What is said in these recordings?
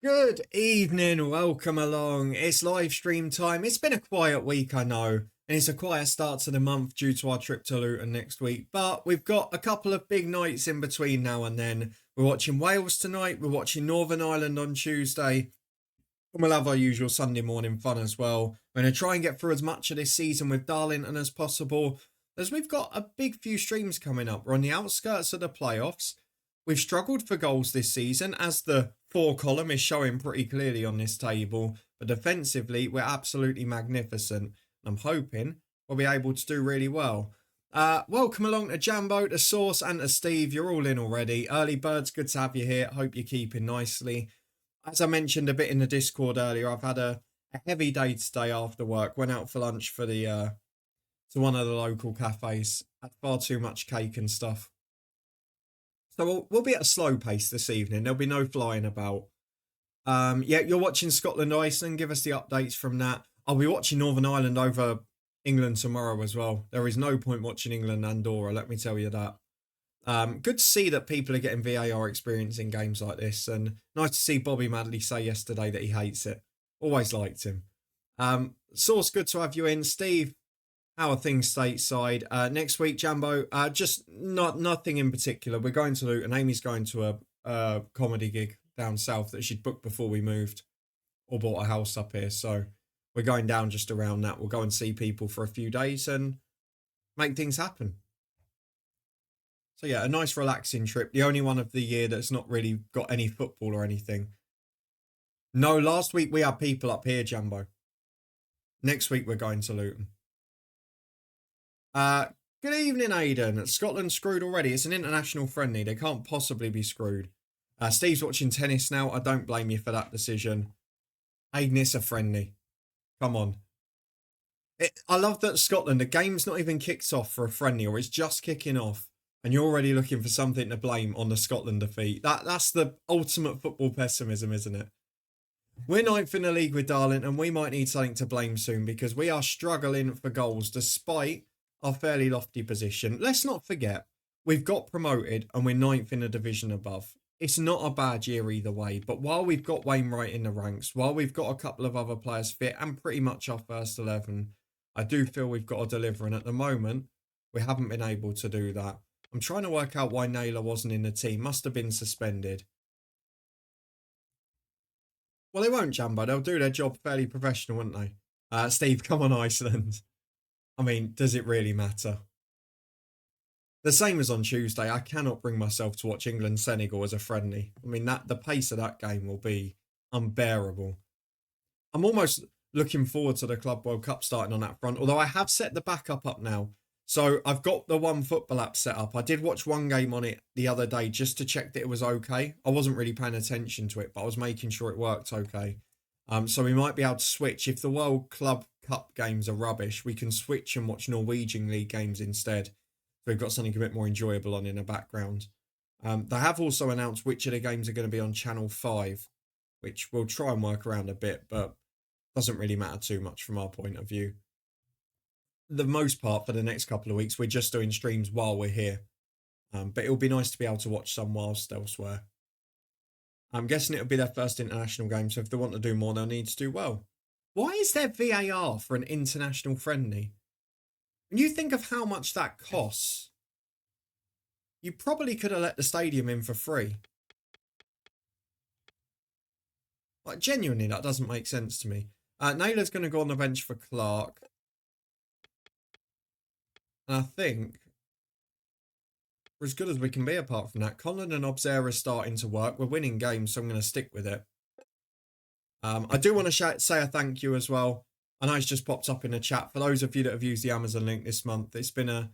Good evening, welcome along. It's live stream time. It's been a quiet week, I know, and it's a quiet start to the month due to our trip to Luton next week. But we've got a couple of big nights in between now and then. We're watching Wales tonight, we're watching Northern Ireland on Tuesday, and we'll have our usual Sunday morning fun as well. We're going to try and get through as much of this season with Darlington as possible, as we've got a big few streams coming up. We're on the outskirts of the playoffs. We've struggled for goals this season, as the 4 column is showing pretty clearly on this table. But defensively, we're absolutely magnificent. I'm hoping we'll be able to do really well. Welcome along to Jambo, to Source, and to Steve. You're all in already. Early birds, good to have you here. Hope you're keeping nicely. As I mentioned a bit in the Discord earlier, I've had a heavy day today after work. Went out for lunch for the to one of the local cafes. Had far too much cake and stuff. So we'll be at a slow pace this evening. There'll be no flying about. Yeah, you're watching Scotland, Iceland. Give us the updates from that. I'll be watching Northern Ireland over England tomorrow as well. There is no point watching England and Andorra, let me tell you that. Good to see that people are getting VAR experience in games like this. And nice to see Bobby Madley say yesterday that he hates it. Always liked him. Source, good to have you in. Steve, how are things stateside? Next week, Jambo, just nothing in particular. We're going to Luton. Amy's going to a comedy gig down south that she'd booked before we moved or bought a house up here. So we're going down just around that. We'll go and see people for a few days and make things happen. So yeah, a nice relaxing trip. The only one of the year that's not really got any football or anything. No, last week we had people up here, Jambo. Next week we're going to Luton. Good evening, Aidan. Scotland screwed already. It's an international friendly. They can't possibly be screwed. Steve's watching tennis now. I don't blame you for that decision. Aidan, it's a friendly. Come on. I love that Scotland, the game's not even kicked off for a friendly, or it's just kicking off, and you're already looking for something to blame on the Scotland defeat. That's the ultimate football pessimism, isn't it? We're 9th in the league with Darlington, and we might need something to blame soon because we are struggling for goals despite our fairly lofty position. Let's not forget, we've got promoted and we're 9th in the division above. It's not a bad year either way, but while we've got Wainwright in the ranks, while we've got a couple of other players fit and pretty much our first 11, I do feel we've got to deliver, and at the moment, we haven't been able to do that. I'm trying to work out why Naylor wasn't in the team. Must have been suspended. Well, they won't, Jambo. They'll do their job fairly professional, won't they? Steve, come on, Iceland. I mean, does it really matter? The same as on Tuesday, I cannot bring myself to watch England-Senegal as a friendly. I mean, the pace of that game will be unbearable. I'm almost looking forward to the Club World Cup starting on that front, although I have set the backup up now. So I've got the One Football app set up. I did watch one game on it the other day just to check that it was okay. I wasn't really paying attention to it, but I was making sure it worked okay. So we might be able to switch. If the World Club Cup games are rubbish, we can switch and watch Norwegian League games instead. So we've got something a bit more enjoyable on in the background. They have also announced which of the games are going to be on Channel 5, which we'll try and work around a bit, but doesn't really matter too much from our point of view. The most part for the next couple of weeks, we're just doing streams while we're here. But it'll be nice to be able to watch some whilst elsewhere. I'm guessing it'll be their first international game, so if they want to do more, they'll need to do well. Why is there VAR for an international friendly? When you think of how much that costs, you probably could have let the stadium in for free. Like, genuinely, that doesn't make sense to me. Naylor's going to go on the bench for Clark. And I think we're as good as we can be apart from that. Conlon and Observer are starting to work. We're winning games, so I'm going to stick with it. I do want to say a thank you as well. I know it's just popped up in the chat. For those of you that have used the Amazon link this month, it's been a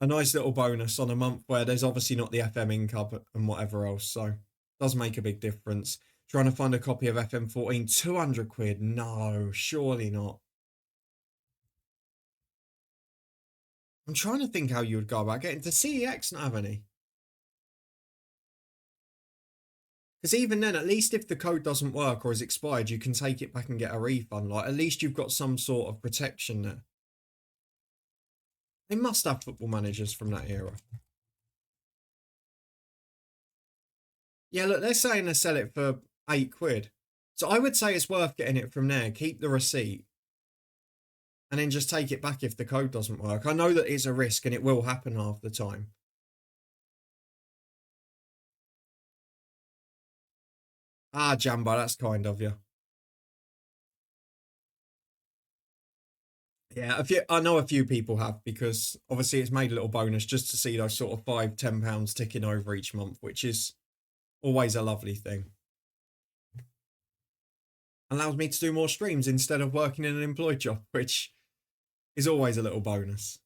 nice little bonus on a month where there's obviously not the FM income and whatever else. So it does make a big difference. Trying to find a copy of FM14, 200 quid. No, surely not. I'm trying to think how you would go about getting to CEX not have any. Because even then, at least if the code doesn't work or is expired, you can take it back and get a refund. Like, at least you've got some sort of protection there. They must have football managers from that era. Yeah, look, they're saying they sell it for £8. So I would say it's worth getting it from there. Keep the receipt. And then just take it back if the code doesn't work. I know that it's a risk and it will happen half the time. Ah, Jambo, that's kind of you. Yeah, I know a few people have, because obviously it's made a little bonus just to see those sort of £5, £10 ticking over each month, which is always a lovely thing. Allows me to do more streams instead of working in an employed job, which is always a little bonus.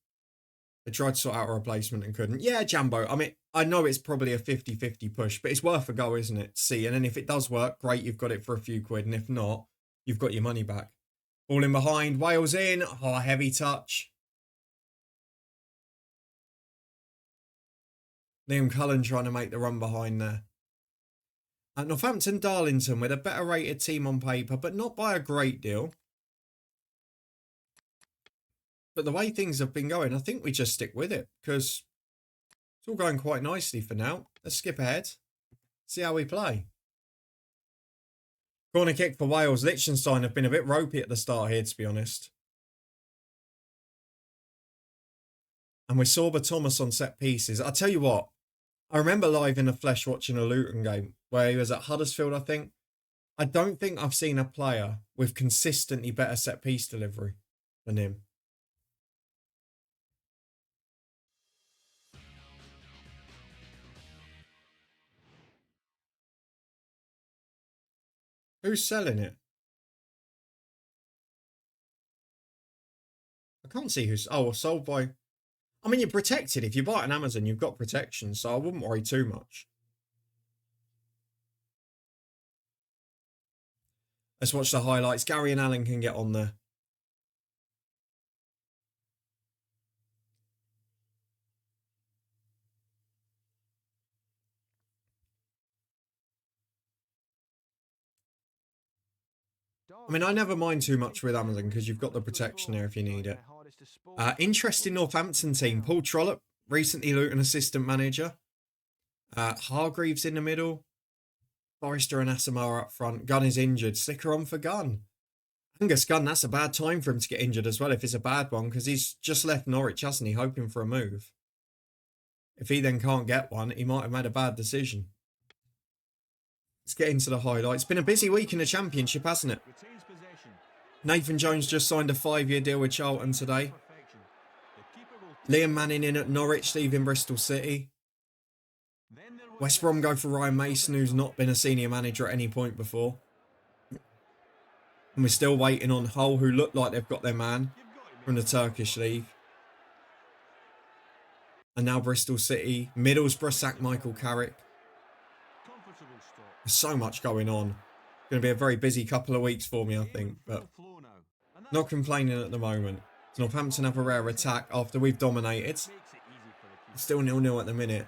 They tried to sort out a replacement and couldn't. Yeah, Jambo, I mean, I know it's probably a 50-50 push, but it's worth a go, isn't it? See, and then if it does work, great, you've got it for a few quid, and if not, you've got your money back. All in behind, Wales in. Oh, heavy touch. Liam Cullen trying to make the run behind there. At Northampton Darlington with a better rated team on paper, but not by a great deal. But the way things have been going, I think we just stick with it, because it's all going quite nicely for now. Let's skip ahead. See how we play. Corner kick for Wales. Liechtenstein have been a bit ropey at the start here, to be honest. And we saw Thomas on set pieces. I'll tell you what, I remember live in the flesh watching a Luton game where he was at Huddersfield, I think. I don't think I've seen a player with consistently better set piece delivery than him. Who's selling it? I can't see who's... Oh, sold by... I mean, you're protected. If you buy it on Amazon, you've got protection, so I wouldn't worry too much. Let's watch the highlights. Gary and Alan can get on there. I mean, I never mind too much with Amazon because you've got the protection there if you need it. Interesting Northampton team. Paul Trollope, recently Luton assistant manager. Hargreaves in the middle. Forrester and Asamoah up front. Gunn is injured. Sticker on for Gunn. Angus Gunn, that's a bad time for him to get injured as well if it's a bad one, because he's just left Norwich, hasn't he, hoping for a move. If he then can't get one, he might have made a bad decision. Let's get into the highlights. It's been a busy week in the Championship, hasn't it? Nathan Jones just signed a 5-year deal with Charlton today. Liam Manning in at Norwich, leaving Bristol City. West Brom go for Ryan Mason, who's not been a senior manager at any point before. And we're still waiting on Hull, who look like they've got their man from the Turkish league. And now Bristol City. Middlesbrough sack Michael Carrick. There's so much going on. It's going to be a very busy couple of weeks for me, I think. But not complaining at the moment. Northampton have a rare attack after we've dominated. It's still 0-0 at the minute.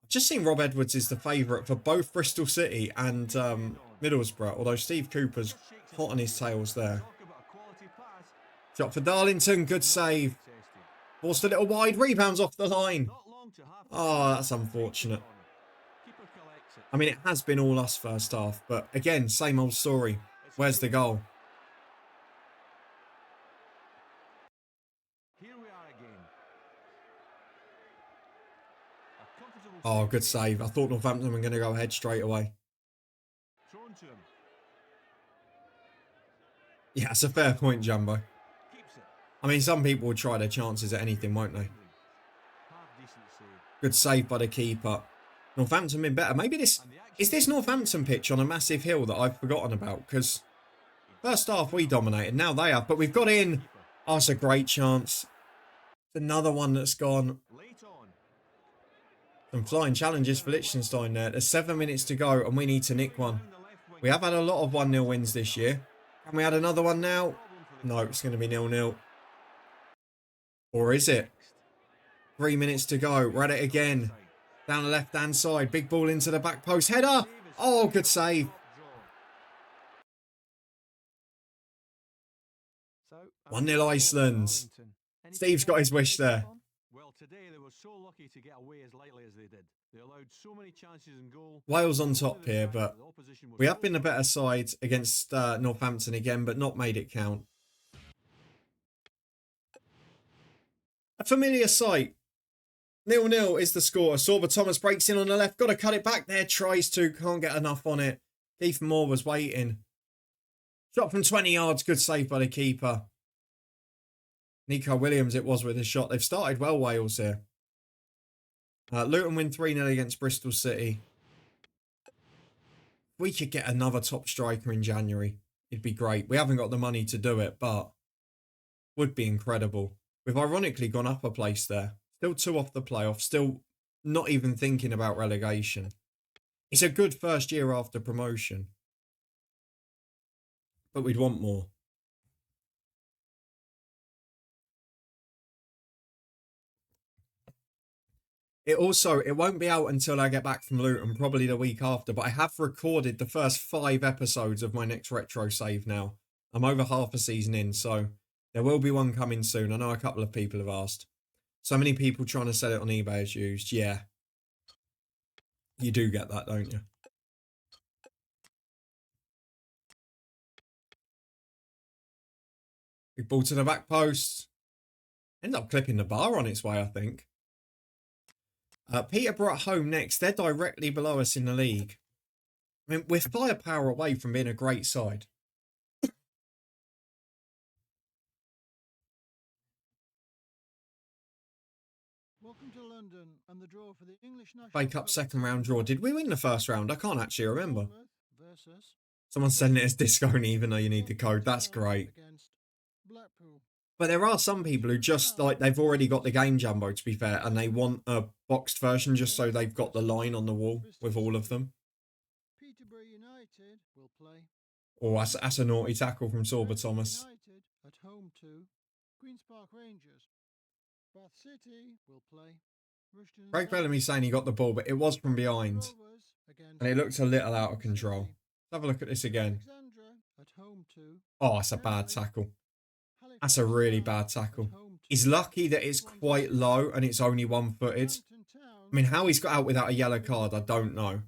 I've just seen Rob Edwards is the favourite for both Bristol City and Middlesbrough, although Steve Cooper's hot on his tails there. Shot for Darlington, good save. Forced a little wide, rebounds off the line. Oh, that's unfortunate. I mean, it has been all us first half, but again, same old story. Where's the goal? Oh, good save. I thought Northampton were going to go ahead straight away. Yeah, it's a fair point, Jumbo. I mean, some people will try their chances at anything, won't they? Good save by the keeper. Northampton been better. Maybe this... Is this Northampton pitch on a massive hill that I've forgotten about? Because first half we dominated. Now they have. But we've got in. Oh, it's a great chance. It's another one that's gone. Some flying challenges for Liechtenstein there. There's 7 minutes to go and we need to nick one. We have had a lot of 1-0 wins this year. Can we add another one now? No, it's going to be 0-0. Or is it? 3 minutes to go. We're at it again. Down the left-hand side. Big ball into the back post. Header! Oh, good save. 1-0 Iceland. Steve's got his wish there. today they were so lucky to get away as lightly as they did. They allowed so many chances in goal. Wales on top here, but we have been the better side against Northampton again, but not made it count. A familiar sight. 0-0 is the score. Sorba Thomas breaks in on the left. Got to cut it back there. Tries to. Can't get enough on it. Keith Moore was waiting. Shot from 20 yards. Good save by the keeper. Nico Williams it was with his shot. They've started well, Wales here. Luton win 3-0 against Bristol City. We could get another top striker in January. It'd be great. We haven't got the money to do it, but would be incredible. We've ironically gone up a place there. Still 2 off the playoff. Still not even thinking about relegation. It's a good first year after promotion. But we'd want more. It won't be out until I get back from Luton, probably the week after, but I have recorded the first 5 episodes of my next retro save now. I'm over half a season in, so there will be one coming soon. I know a couple of people have asked. So many people trying to sell it on eBay as used. Yeah. You do get that, don't you? Big ball to the back post. End up clipping the bar on its way, I think. Peterborough at home next. They're directly below us in the league. I mean, we're firepower away from being a great side. Welcome to London and the draw for the English National FA Cup second round draw. Did we win the first round? I can't actually remember. Versus Someone's sending it as disco, even though you need the code. That's great. But there are some people who just, like, they've already got the game jumbo, to be fair, and they want a boxed version just so they've got the line on the wall with all of them. Peterborough United will play. Oh, that's a naughty tackle from Sorba Thomas. United at home to Queen's Park Rangers. Bath City will play. Craig Bellamy's saying he got the ball, but it was from behind. And it looked a little out of control. Let's have a look at this again. Oh, that's a bad tackle. That's a really bad tackle. He's lucky that it's quite low and it's only one-footed. I mean, how he's got out without a yellow card, I don't know.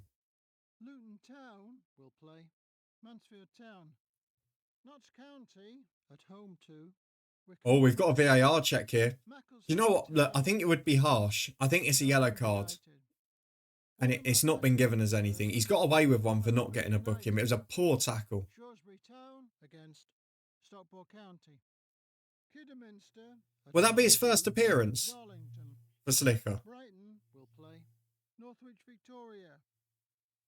Luton Town will play. Mansfield Town. Notts County at home to. Oh, we've got a VAR check here. You know what? Look, I think it would be harsh. I think it's a yellow card. And it's not been given as anything. He's got away with one for not getting a booking. It was a poor tackle. Shrewsbury Town against Stockport County. Kidderminster. Will that be his first appearance Darlington. for Slicker? Brighton will play. Northwich Victoria.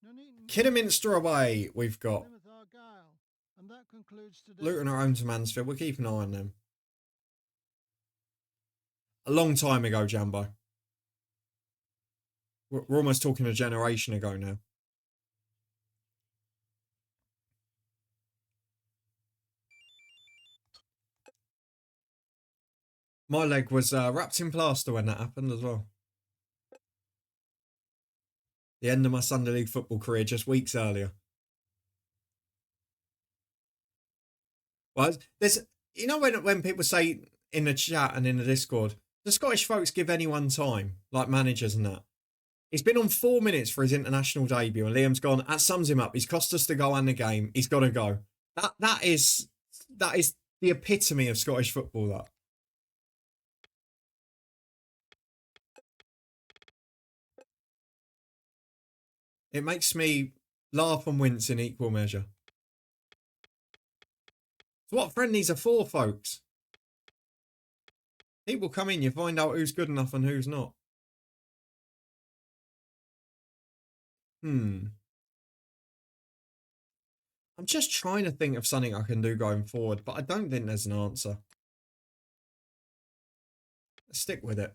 Nuneaton. Kidderminster away, we've got. Plymouth Argyle. And that concludes today. Luton are home to Mansfield. We'll keep an eye on them. A long time ago, Jambo. We're almost talking a generation ago now. My leg was wrapped in plaster when that happened as well. The end of my Sunday League football career just weeks earlier. Well, there's, you know, when people say in the chat and in the Discord, the Scottish folks give anyone time, like managers and that. He's been on 4 minutes for his international debut, and Liam's gone. That sums him up. He's cost us the goal and the game. He's got to go. That is the epitome of Scottish football. That. It makes me laugh and wince in equal measure. So what friendlies are for, folks? People come in, you find out who's good enough and who's not. I'm just trying to think of something I can do going forward, but I don't think there's an answer. Let's stick with it.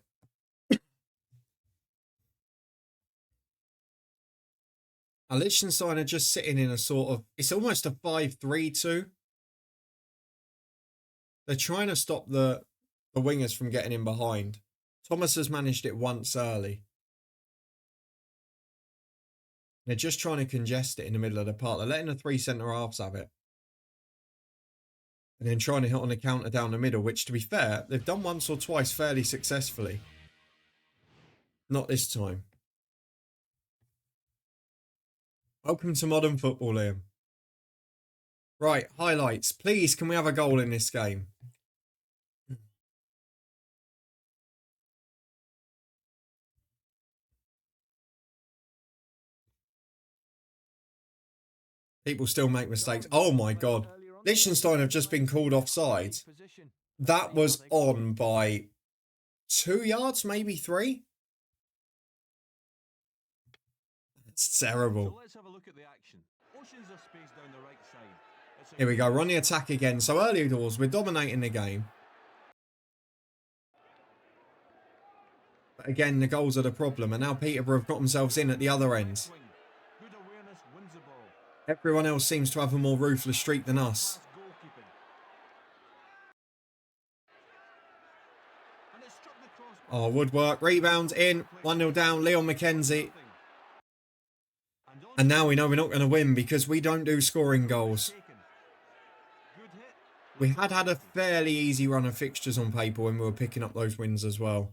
Liechtenstein are just sitting in a sort of, it's almost a 5-3-2. They're trying to stop the wingers from getting in behind. Thomas has managed it once early. They're just trying to congest it in the middle of the park. They're letting the 3 centre-halves have it. And then trying to hit on a counter down the middle, which, to be fair, they've done once or twice fairly successfully. Not this time. Welcome to modern football, Liam. Right, highlights. Please, can we have a goal in this game? People still make mistakes. Oh my god. Liechtenstein have just been called offside. That was on by 2 yards, maybe 3. It's terrible. So let's have a look at the action. Oceans of space down the right side. Here we go, we're on the attack again. So early doors, we're dominating the game. But again, the goals are the problem. And now Peterborough have got themselves in at the other end. Good awareness wins the ball. Everyone else seems to have a more ruthless streak than us. Goalkeeping. And it struck the crossbar. Oh, woodwork. Rebound in. 1-0 down. Leon McKenzie. And now we know we're not going to win because we don't do scoring goals. We had a fairly easy run of fixtures on paper when we were picking up those wins as well.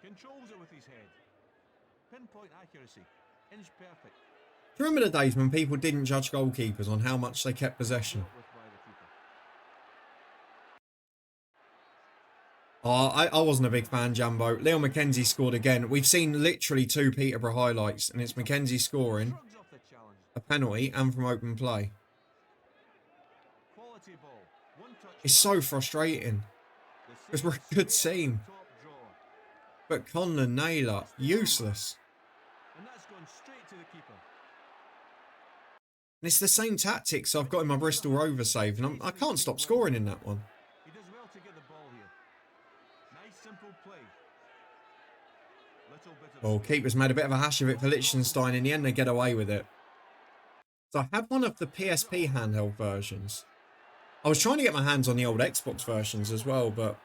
Controls it with his head. Pinpoint accuracy. Inch perfect. Do you remember the days when people didn't judge goalkeepers on how much they kept possession? Oh, I wasn't a big fan, Jambo. Leon McKenzie scored again. We've seen literally 2 Peterborough highlights, and it's McKenzie scoring a penalty and from open play. It's so frustrating because we're a good team. But Conlon, Naylor, useless. And that's gone straight to the keeper. And it's the same tactics I've got in my Bristol Rover save, and I can't stop scoring in that one. He does well to get the ball here. Nice simple play. Little bit of Well, keeper's made a bit of a hash of it for Liechtenstein. In the end, they get away with it. So I had one of the PSP handheld versions. I was trying to get my hands on the old Xbox versions as well, but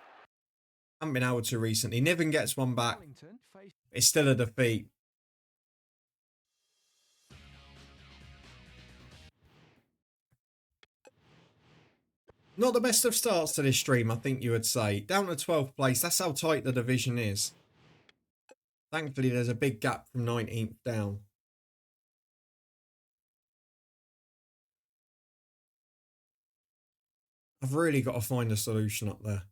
haven't been able to recently. Niven gets one back. It's still a defeat. Not the best of starts to this stream, I think you would say. Down to 12th place, that's how tight the division is. Thankfully, there's a big gap from 19th down. I've really got to find a solution up there.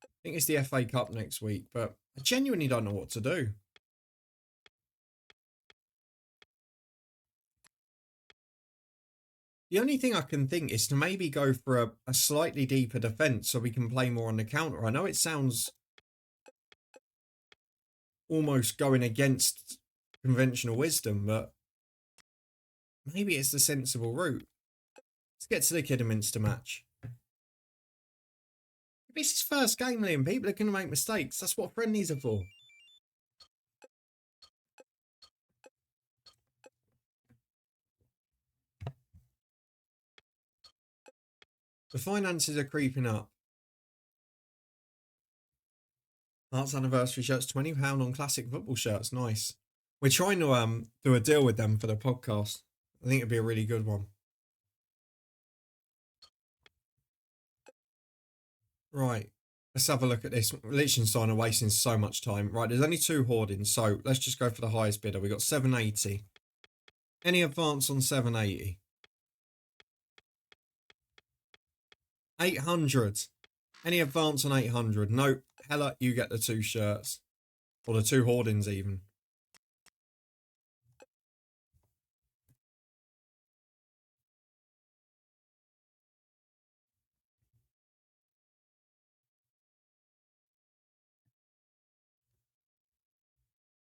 I think it's the FA Cup next week, but I genuinely don't know what to do. The only thing I can think is to maybe go for a slightly deeper defence so we can play more on the counter. I know it sounds almost going against conventional wisdom, but maybe it's the sensible route. Let's get to the Kidderminster match. If it's his first game, Liam, people are going to make mistakes. That's what friendlies are for. The finances are creeping up. Arts anniversary shirts, £20 on classic football shirts. Nice. We're trying to do a deal with them for the podcast. I think it'd be a really good one. Right. Let's have a look at this. Liechtenstein are wasting so much time. Right, there's only 2 hoardings, so let's just go for the highest bidder. We got 780. Any advance on 780? 800. Any advance on 800? Nope. Hella, you get the 2 shirts. Or the 2 hoardings even.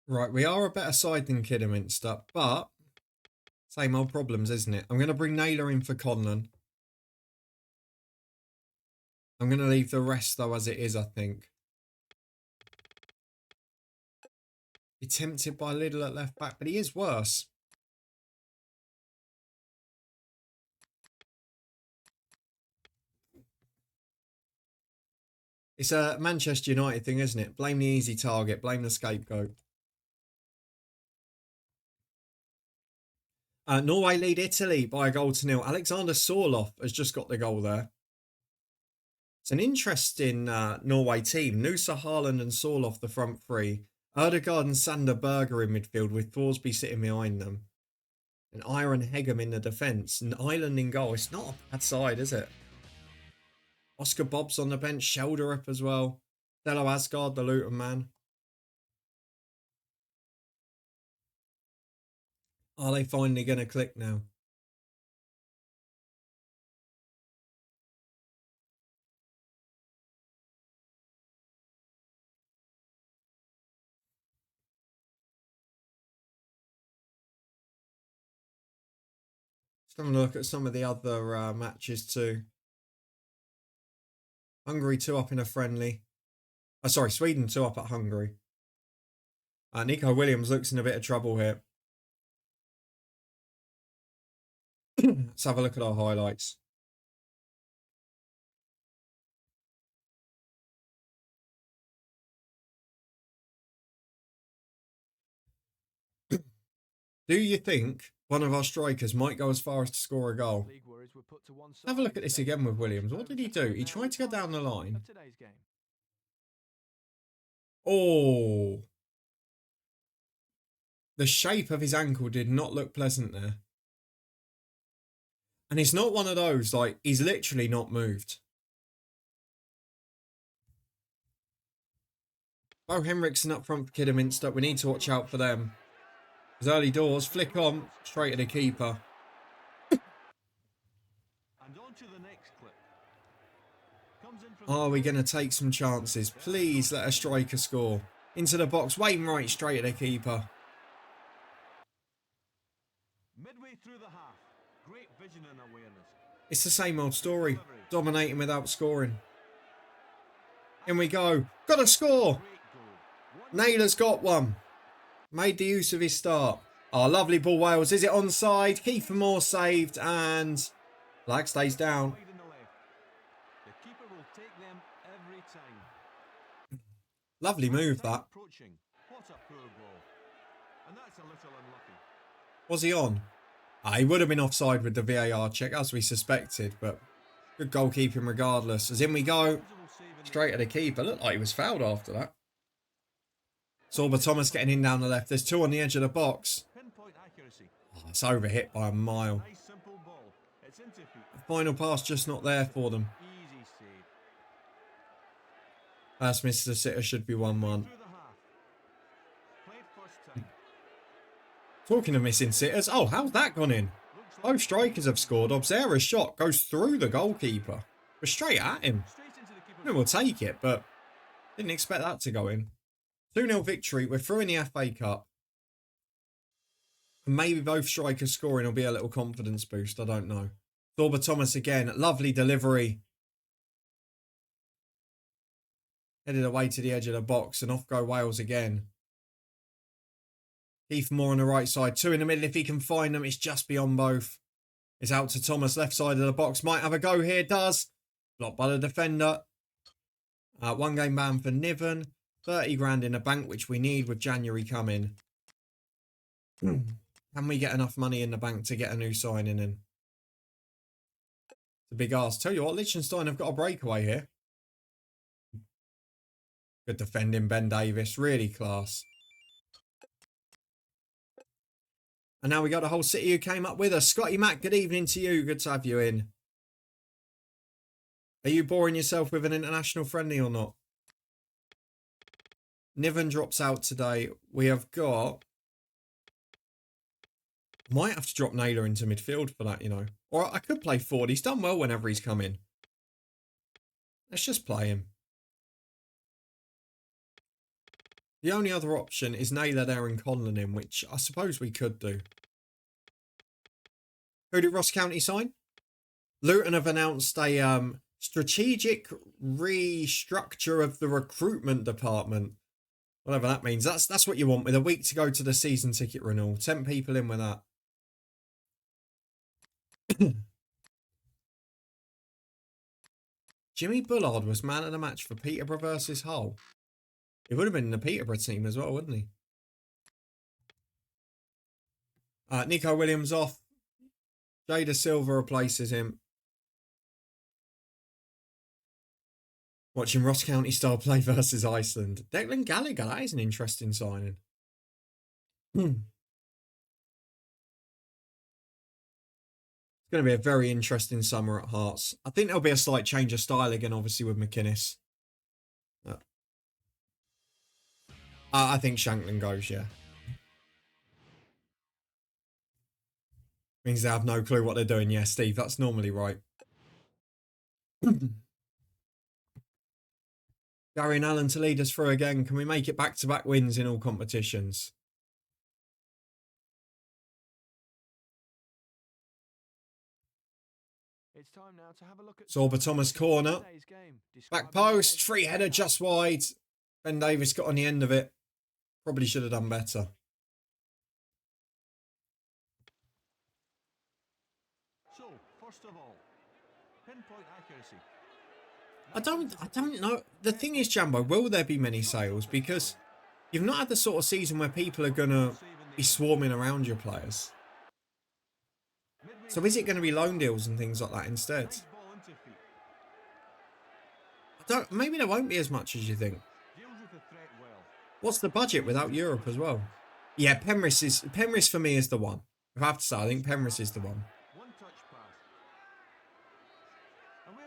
Right, we are a better side than Kidderminster, but same old problems, isn't it? I'm going to bring Naylor in for Conlon. I'm going to leave the rest, though, as it is, I think. Be tempted by Lidl at left back, but he is worse. It's a Manchester United thing, isn't it? Blame the easy target, blame the scapegoat. Norway lead Italy by a goal to nil. Alexander Sorloth has just got the goal there. It's an interesting Norway team. Nusa, Haaland and Sorloth the front three. Erdegaard and Sander Berger in midfield with Thorsby sitting behind them. And Iron Hegem in the defence. And Ireland in goal. It's not a bad side, is it? Oscar Bobb's on the bench. Shoulder up as well. Dello Asgard, the Luton man. Are they finally going to click now? Just having a look at some of the other matches too. Hungary 2 up in a friendly. Oh, sorry, Sweden 2 up at Hungary. Nico Williams looks in a bit of trouble here. Let's have a look at our highlights. Do you think one of our strikers might go as far as to score a goal? Have a look at this again with Williams. What did he do? He tried to go down the line. Oh. The shape of his ankle did not look pleasant there. And it's not one of those, like, he's literally not moved. Bo Henriksen up front for Kidderminster. We need to watch out for them. His early doors, flick on, straight at the keeper. And on to the next clip. Are we going to take some chances? Please let a striker score. Into the box, Wainwright straight at the keeper. Midway through the half, great vision and awareness. It's the same old story. Dominating without scoring. In we go. Got to score. Naylor's got one. Made the use of his start. Oh, lovely ball, Wales. Is it onside? Kiefer Moore saved and flag stays down. The keeper will take them every time. Lovely move that. Approaching. What a poor ball. And that's a little unlucky. Was he on? He would have been offside with the VAR check as we suspected, but good goalkeeping regardless. As in we go. Straight at the keeper. Looked like he was fouled after that. Sorba Thomas getting in down the left. There's 2 on the edge of the box. Pinpoint accuracy. Oh, it's overhit by a mile. Nice simple ball. It's into feet. The final pass just not there for them. Easy save. That's Mr. Sitter should be 1-1. Through the half. Played first time. Talking of missing sitters. Oh, how's that gone in? Both strikers have scored. Observer's shot goes through the goalkeeper. But straight at him. Straight into the keeper. I mean, we'll take it, but didn't expect that to go in. 2-0 victory. We're through in the FA Cup. And maybe both strikers scoring will be a little confidence boost. I don't know. Thorber Thomas again. Lovely delivery. Headed away to the edge of the box and off go Wales again. Keith Moore on the right side. 2 in the middle if he can find them. It's just beyond both. It's out to Thomas. Left side of the box. Might have a go here. Does. Blocked by the defender. 1 game ban for Niven. 30 grand in the bank, which we need with January coming. Can we get enough money in the bank to get a new signing in? It's a big ask. Tell you what, Liechtenstein have got a breakaway here. Good defending, Ben Davis. Really class. And now we got the whole city who came up with us. Scotty Mack, good evening to you. Good to have you in. Are you boring yourself with an international friendly or not? Niven drops out today. We have got... Might have to drop Naylor into midfield for that, you know. Or I could play forward. He's done well whenever he's come in. Let's just play him. The only other option is Naylor there and Conlon in, which I suppose we could do. Who did Ross County sign? Luton have announced a strategic restructure of the recruitment department. Whatever that means. That's what you want with a week to go to the season ticket renewal. 10 people in with that. Jimmy Bullard was man of the match for Peterborough versus Hull. He would have been in the Peterborough team as well, wouldn't he? Nico Williams off. Jada Silva replaces him. Watching Ross County Star play versus Iceland. Declan Gallagher, that is an interesting signing. It's going to be a very interesting summer at Hearts. I think there'll be a slight change of style again, obviously, with McInnes. I think Shanklin goes, yeah. Means they have no clue what they're doing. Yeah, Steve, that's normally right. Darian Allen to lead us through again. Can we make it back-to-back wins in all competitions? It's time now to have a look at Sorba Thomas corner. Back post, free header just wide. Ben Davis got on the end of it. Probably should have done better. So, first of all, pinpoint accuracy. I don't know. The thing is, Jambo, will there be many sales? Because you've not had the sort of season where people are going to be swarming around your players. So is it going to be loan deals and things like that instead? Maybe there won't be as much as you think. What's the budget without Europe as well? Yeah, Penrith for me is the one. I have to say, I think Penrith is the one.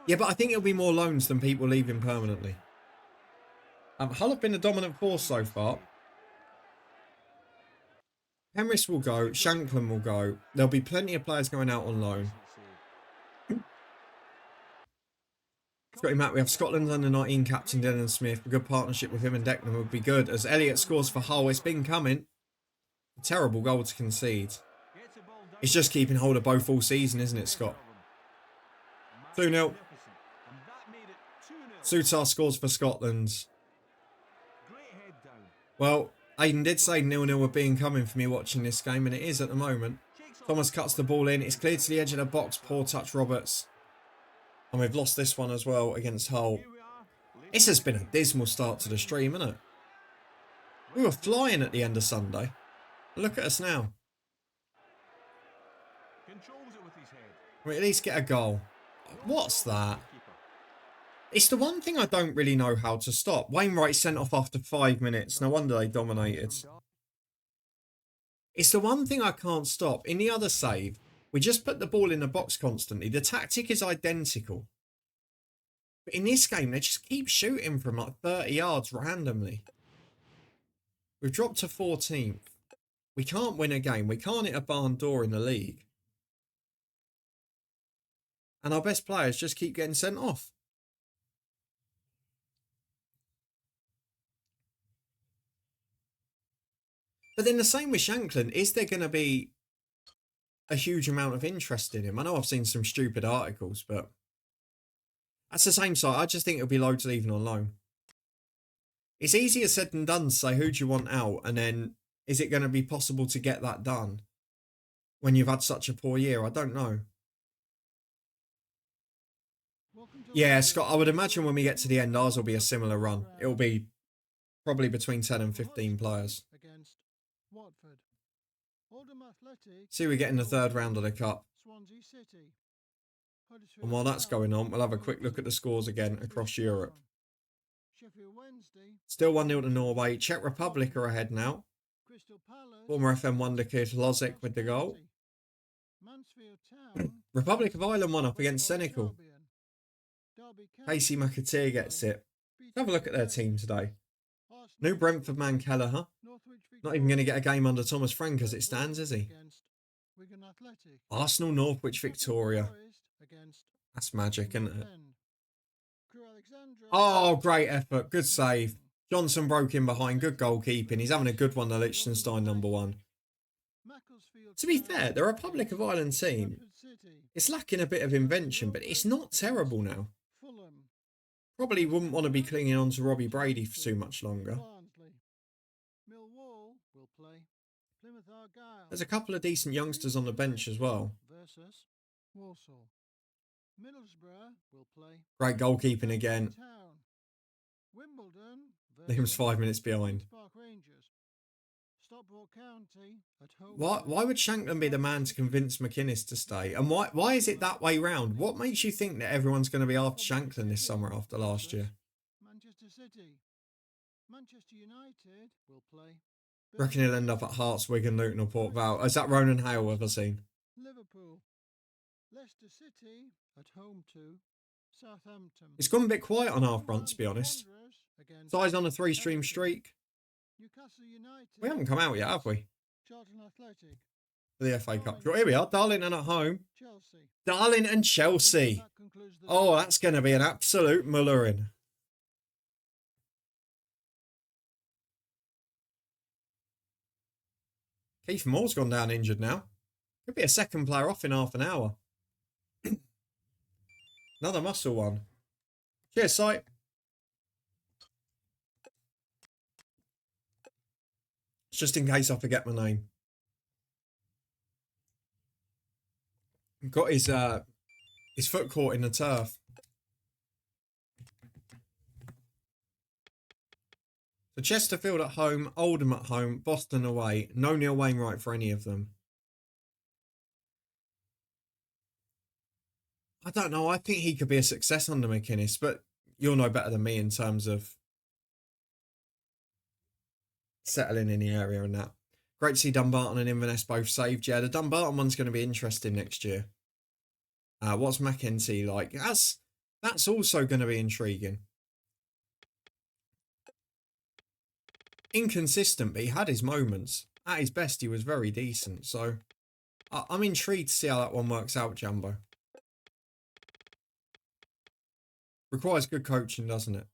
Yeah, but I think it'll be more loans than people leaving permanently. Hull have been the dominant force so far. Penrith will go. Shanklin will go. There'll be plenty of players going out on loan. Scotty Matt, we have Scotland's under-19 captain Dylan Smith. A good partnership with him and Declan would be good. As Elliott scores for Hull, it's been coming. A terrible goal to concede. It's just keeping hold of both all season, isn't it, Scott? 2-0. Sutar scores for Scotland. Well, Aiden did say 0-0 would be incoming for me watching this game, and it is at the moment. Thomas cuts the ball in. It's cleared to the edge of the box. Poor touch, Roberts. And we've lost this one as well against Hull. This has been a dismal start to the stream, isn't it? We were flying at the end of Sunday. Look at us now. We at least get a goal. What's that? It's the one thing I don't really know how to stop. Wainwright sent off after 5 minutes. No wonder they dominated. It's the one thing I can't stop. In the other save, we just put the ball in the box constantly. The tactic is identical. But in this game, they just keep shooting from like 30 yards randomly. We've dropped to 14th. We can't win a game. We can't hit a barn door in the league. And our best players just keep getting sent off. But then the same with Shanklin. Is there going to be a huge amount of interest in him? I know I've seen some stupid articles, but that's the same side. I just think it'll be loads leaving on loan. It's easier said than done to say who do you want out, and then is it going to be possible to get that done when you've had such a poor year? I don't know. Yeah, Scott, I would imagine when we get to the end, ours will be a similar run. It'll be probably between 10 and 15 players. See, we get in the third round of the Cup. And while that's going on, we'll have a quick look at the scores again across Europe. Still 1-0 to Norway. Czech Republic are ahead now. Former FM wonder kid Lozek with the goal. Republic of Ireland won up against Senegal. Casey McAteer gets it. Let's have a look at their team today. New Brentford man Kelleher. Not even going to get a game under Thomas Frank as it stands, is he? Arsenal, Northwich, Victoria. That's magic, isn't it? Oh, great effort. Good save. Johnson broke in behind. Good goalkeeping. He's having a good one, the Liechtenstein #1. To be fair, the Republic of Ireland team, it's lacking a bit of invention, but it's not terrible now. Probably wouldn't want to be clinging on to Robbie Brady for too much longer. There's a couple of decent youngsters on the bench as well. Great goalkeeping again. Liam's 5 minutes behind. Stockport County at home. Why would Shankland be the man to convince McInnes to stay? And why is it that way round? What makes you think that everyone's going to be after Shankland this summer after last year? Manchester City. Manchester United will play. Reckon he'll end up at Hearts, Wigan, Luton or Port Vale. Is that Ronan Hale ever seen? Liverpool. Leicester City at home to Southampton. It's gone a bit quiet on our front, to be honest. Size on a 3-stream streak. Newcastle United. We haven't come out yet, have we? Charlton Athletic. For the FA Cup. Here we are, Darlington at home. Chelsea. Darlington Chelsea. That concludes the Oh, that's going to be an absolute mullering. Keith Moore's gone down injured now. Could be a second player off in half an hour. Another muscle one. Cheers, sight. Just in case I forget my name. Got his foot caught in the turf. So Chesterfield at home, Oldham at home, Boston away. No Neil Wainwright for any of them. I don't know. I think he could be a success under McInnes, but you'll know better than me in terms of settling in the area and that. Great to see Dumbarton and Inverness both saved. Yeah, the Dumbarton one's going to be interesting next year. What's Mackenzie like? That's also going to be intriguing. Inconsistent, but he had his moments. At his best, he was very decent. So I'm intrigued to see how that one works out, Jumbo. Requires good coaching, doesn't it?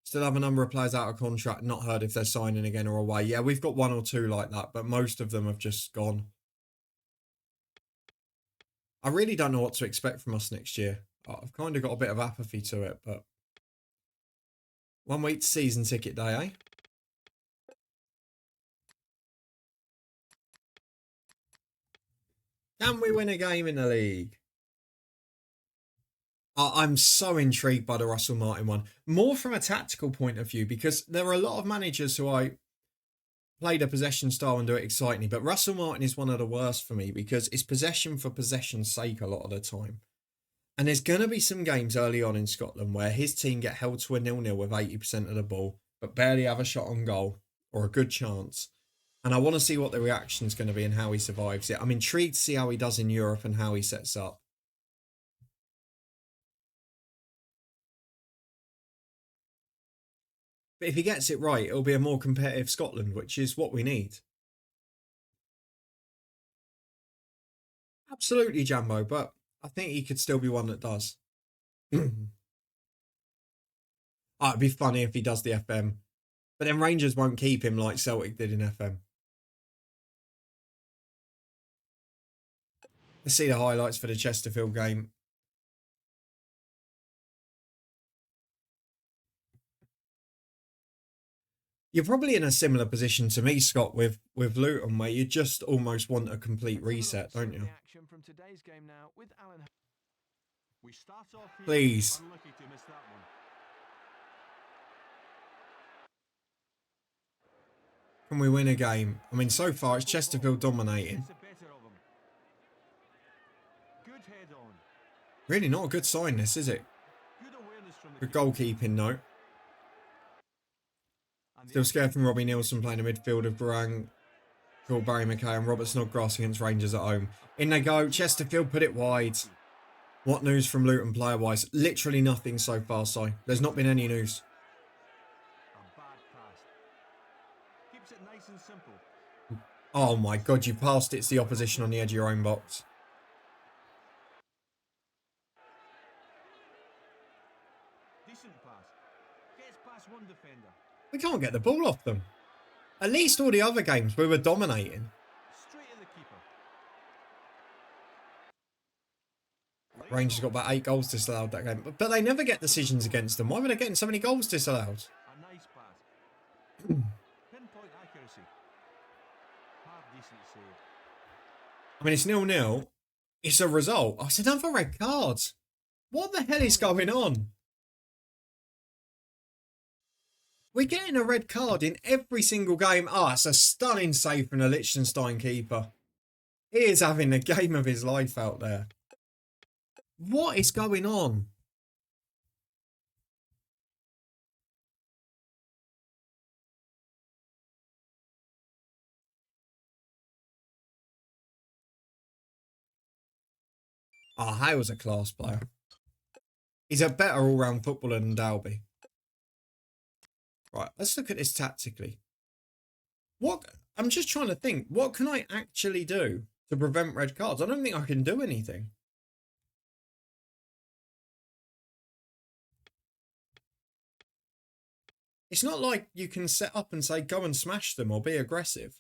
Still have a number of players out of contract, not heard if they're signing again or away. Yeah, we've got one or two like that, but most of them have just gone. I really don't know what to expect from us next year. I've kind of got a bit of apathy to it, but 1 week to season ticket day, eh? Can we win a game in the league? I'm so intrigued by the Russell Martin one. More from a tactical point of view, because there are a lot of managers who I play the possession style and do it excitingly, but Russell Martin is one of the worst for me because it's possession for possession's sake a lot of the time. And there's going to be some games early on in Scotland where his team get held to a 0-0 with 80% of the ball, but barely have a shot on goal or a good chance. And I want to see what the reaction is going to be and how he survives it. I'm intrigued to see how he does in Europe and how he sets up. But if he gets it right, it'll be a more competitive Scotland, which is what we need. Absolutely, Jambo, but I think he could still be one that does. It'd be funny if he does the FM. But then Rangers won't keep him like Celtic did in FM. Let's see the highlights for the Chesterfield game. You're probably in a similar position to me, Scott, with Luton, where you just almost want a complete reset, don't you? Please. Can we win a game? I mean, so far it's Chesterfield dominating. Really not a good sign, this, is it? Good goalkeeping, no. Still scared from Robbie Nielsen playing a midfield of Barang, Barry Mackay and Robert Snodgrass against Rangers at home. In they go. Chesterfield put it wide. What news from Luton player-wise? Literally nothing so far, Si. There's not been any news. Oh my God, you passed it to the opposition on the edge of your own box. We can't get the ball off them. At least all the other games we were dominating. Rangers got about 8 goals disallowed that game. But they never get decisions against them. Why were they getting so many goals disallowed? I mean, it's 0-0. It's a result. Oh, it's another red card. What the hell is going on? We're getting a red card in every single game. Ah, it's a stunning save from the Liechtenstein keeper. He is having the game of his life out there. What is going on? Ah, Hale's a class player. He's a better all-round footballer than Dalby. Right, let's look at this tactically. I'm just trying to think. What can I actually do to prevent red cards? I don't think I can do anything. It's not like you can set up and say, go and smash them or be aggressive.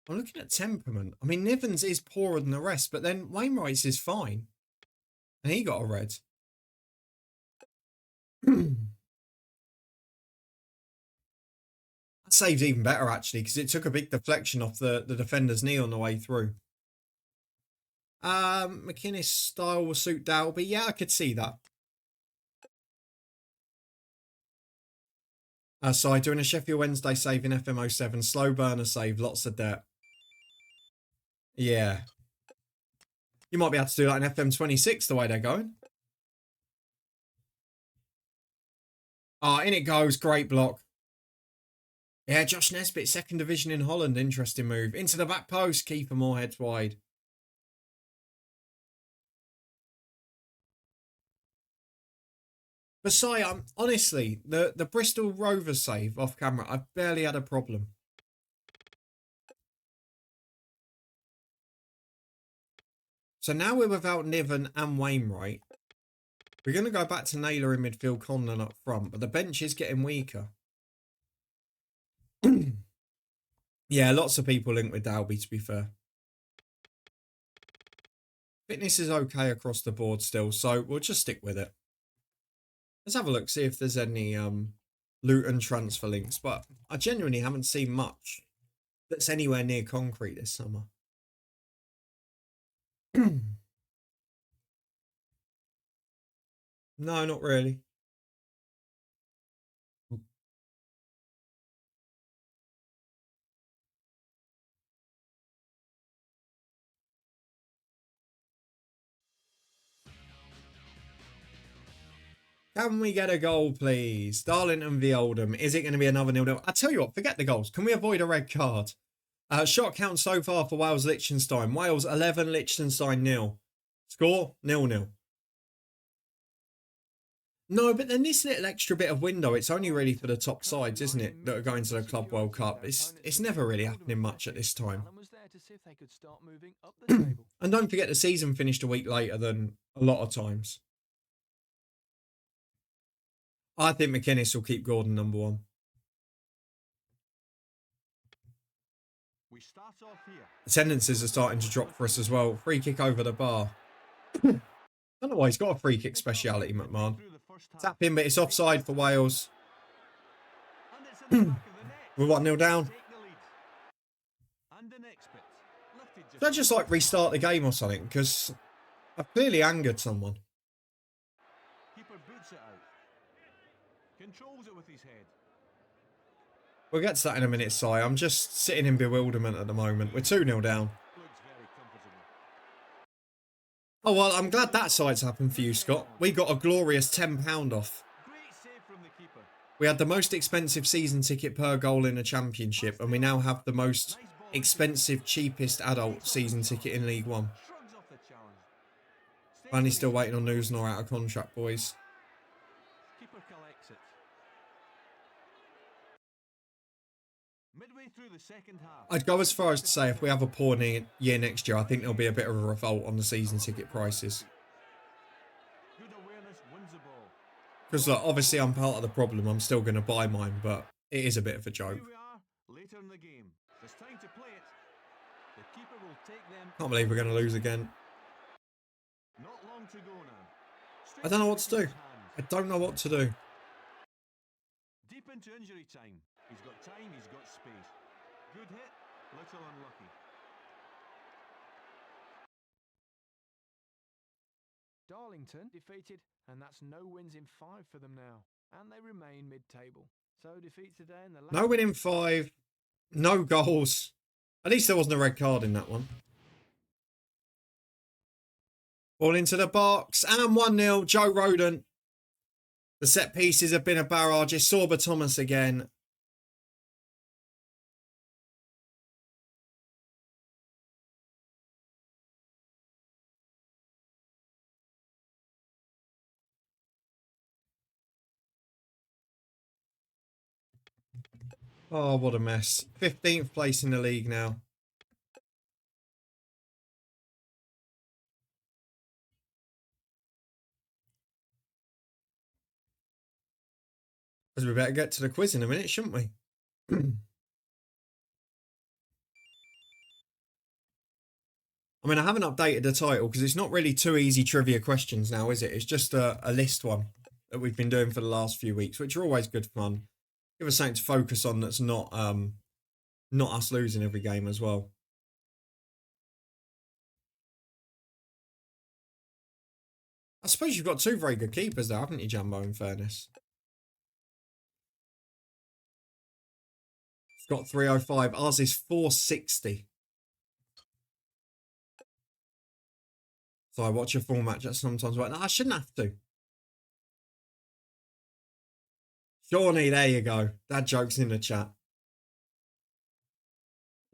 I'm looking at temperament. I mean, Nivens is poorer than the rest, but then Wainwright's is fine. And he got a red. That save's even better, actually, because it took a big deflection off the defender's knee on the way through. McInnes' style will suit Dalby. Yeah, I could see that. Sorry, doing a Sheffield Wednesday save in FM07. Slow burner save, lots of debt. Yeah. You might be able to do that in FM26 the way they're going. Ah, in it goes. Great block. Yeah, Josh Nesbitt, second division in Holland. Interesting move. Into the back post. Keeper more heads wide. Besides, honestly, the Bristol Rovers save off camera, I've barely had a problem. So now we're without Niven and Wainwright. We're going to go back to Naylor in midfield, Conlon up front, but the bench is getting weaker. Yeah, lots of people linked with Dalby, to be fair. Fitness is okay across the board still, so we'll just stick with it. Let's have a look, see if there's any Luton transfer links, but I genuinely haven't seen much that's anywhere near concrete this summer. No, not really. Can we get a goal, please? Darlington v Oldham. Is it going to be another 0-0? I tell you what, forget the goals. Can we avoid a red card? Shot count so far for Wales Liechtenstein. Wales 11, Liechtenstein 0. Score 0-0. No, but then this little extra bit of window, it's only really for the top sides, isn't it? That are going to the Club World Cup. It's never really happening much at this time. And don't forget the season finished a week later than a lot of times. I think McInnes will keep Gordon number 1. We start off here. Attendances are starting to drop for us as well. Free kick over the bar. I don't know why he's got a free kick speciality, McMahon. Tap in, but it's offside for Wales. We're 1-0 down. Should I just like restart the game or something? Because I've clearly angered someone. Keeper boots it out. Controls it with his head. We'll get to that in a minute, Si. I'm just sitting in bewilderment at the moment. We're 2-0 down. Looks very comfortable. Oh, well, I'm glad that side's happened for you, Scott. We got a glorious £10 off. Great save from the keeper. We had the most expensive season ticket per goal in a championship, and we now have the most expensive, cheapest adult season ticket in League One. Shrugs off the challenge. Only still waiting on Newsnor out of contract, boys. Keeper collects it. Midway through the second half. I'd go as far as to say if we have a poor year next year, I think there'll be a bit of a revolt on the season ticket prices. Good awareness wins the ball. Because look, obviously I'm part of the problem. I'm still going to buy mine, but it is a bit of a joke. Here we are, later in the game. It's time to play it. The keeper will take them. Can't believe we're going to lose again. Not long to go now. I don't know what to do. I don't know what to do. Deep into injury time. He's got time, he's got space. Good hit, little unlucky. Darlington defeated, and that's no wins in 5 for them now, and they remain mid-table. So defeats today in the last... No win in 5, no goals. At least there wasn't a red card in that one. Ball into the box, and 1-0, Joe Rodent. The set pieces have been a barrage. It's Sorba Thomas again. Oh, what a mess. 15th place in the league now. Because we better get to the quiz in a minute, shouldn't we? I mean, I haven't updated the title because it's not really 2 easy trivia questions now, is it? It's just a list one that we've been doing for the last few weeks, which are always good fun. Give us something to focus on that's not us losing every game as well. I suppose you've got 2 very good keepers there, haven't you, Jumbo, in fairness? It's got 305. Ours is 460. So I watch a full match that sometimes no, I shouldn't have to. Shawnee, there you go. Dad jokes in the chat.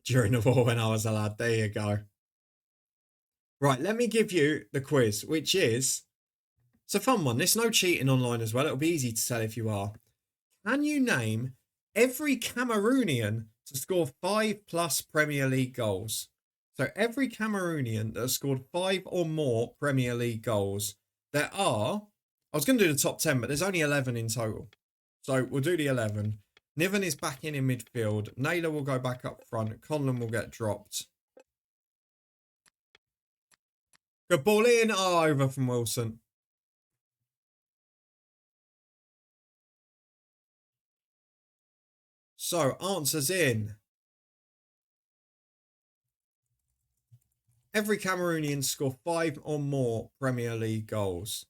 During the war when I was a lad. There you go. Right, let me give you the quiz, which is... It's a fun one. There's no cheating online as well. It'll be easy to tell if you are. Can you name every Cameroonian to score 5+ Premier League goals? So every Cameroonian that has scored 5 or more Premier League goals. There are... I was going to do the top 10, but there's only 11 in total. So we'll do the 11. Niven is back in midfield. Naylor will go back up front. Conlon will get dropped. Good ball in. Oh, over from Wilson. So, answers in. Every Cameroonian score 5 or more Premier League goals.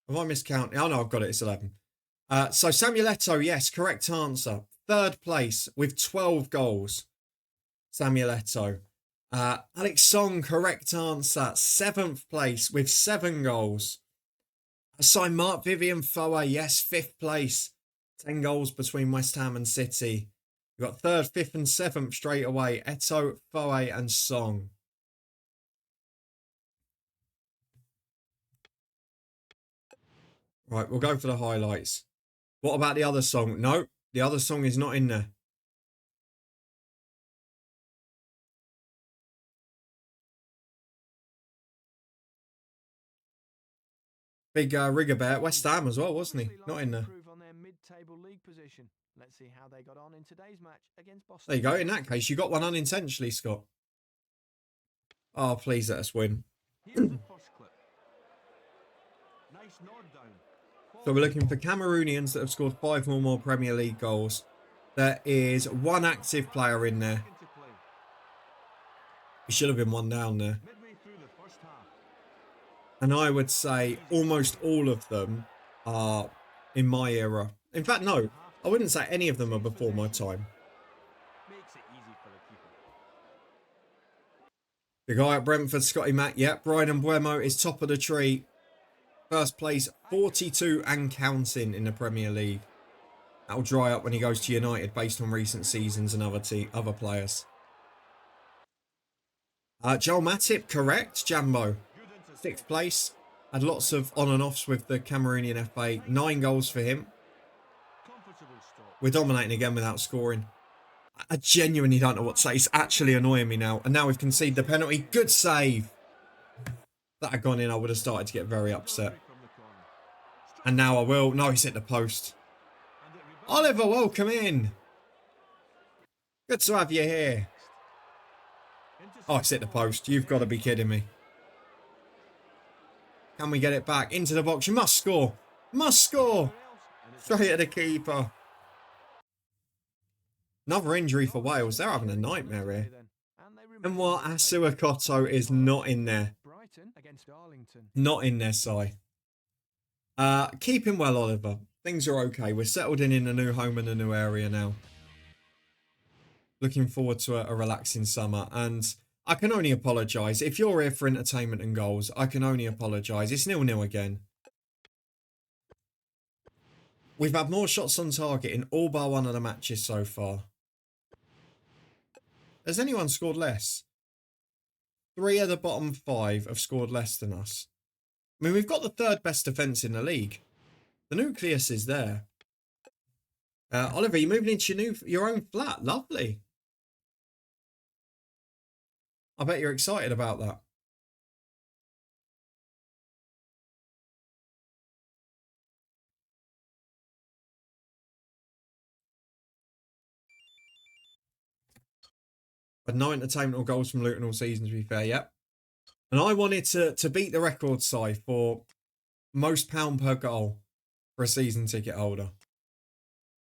Have I miscounted? Oh no, I've got it. It's 11. So Samuel Eto'o, yes, correct answer. 3rd place with 12 goals. Samuel Eto'o. Alex Song, correct answer. 7th place with 7 goals. Assigned Mark Vivian Foa, yes, 5th place. 10 goals between West Ham and City. You've got 3rd, 5th and 7th straight away. Eto'o, Foa and Song. Right, we'll go for the highlights. What about the other song? No, the other song is not in there. Big Rigobert, West Ham as well, wasn't he? Not in there. On their mid-table league position. Let's see how they got on in today's match against Boston. There you go. In that case, you got one unintentionally, Scott. Oh, please let us win. Here's the first clip. Nice nod down. So we're looking for Cameroonians that have scored 5 or more Premier League goals. There is 1 active player in there. He should have been 1 down there. Midway through the first half. And I would say almost all of them are in my era. In fact, no, I wouldn't say any of them are before my time. Makes it easy for the keeper. The guy at Brentford, Scotty Mack, yep, Brian Mbuemo is top of the tree. First place, 42 and counting in the Premier League. That'll dry up when he goes to United based on recent seasons and other players. Joel Matip, correct. Jambo, 6th place. Had lots of on and offs with the Cameroonian FA. 9 goals for him. We're dominating again without scoring. I genuinely don't know what to say. It's actually annoying me now. And now we've conceded the penalty. Good save. If that had gone in, I would have started to get very upset. And now I will. No, he's hit the post. Oliver, welcome in. Good to have you here. Oh, it's hit the post. You've got to be kidding me. Can we get it back? Into the box. You must score. Must score. Straight at the keeper. Another injury for Wales. They're having a nightmare here. And what? Asuakoto is not in there. Brighton against Darlington. Not in their side. Keep him well, Oliver. Things are okay. We're settled in a new home and a new area now. Looking forward to a relaxing summer. And I can only apologise. If you're here for entertainment and goals, I can only apologise. It's 0-0 again. We've had more shots on target in all bar one of the matches so far. Has anyone scored less? 3 of the bottom 5 have scored less than us. I mean, we've got the 3rd best defence in the league. The nucleus is there. Oliver, you're moving into your own flat. Lovely. I bet you're excited about that. But no entertainment or goals from Luton all season, to be fair, yep. And I wanted to beat the record, Si, for most pound per goal for a season ticket holder.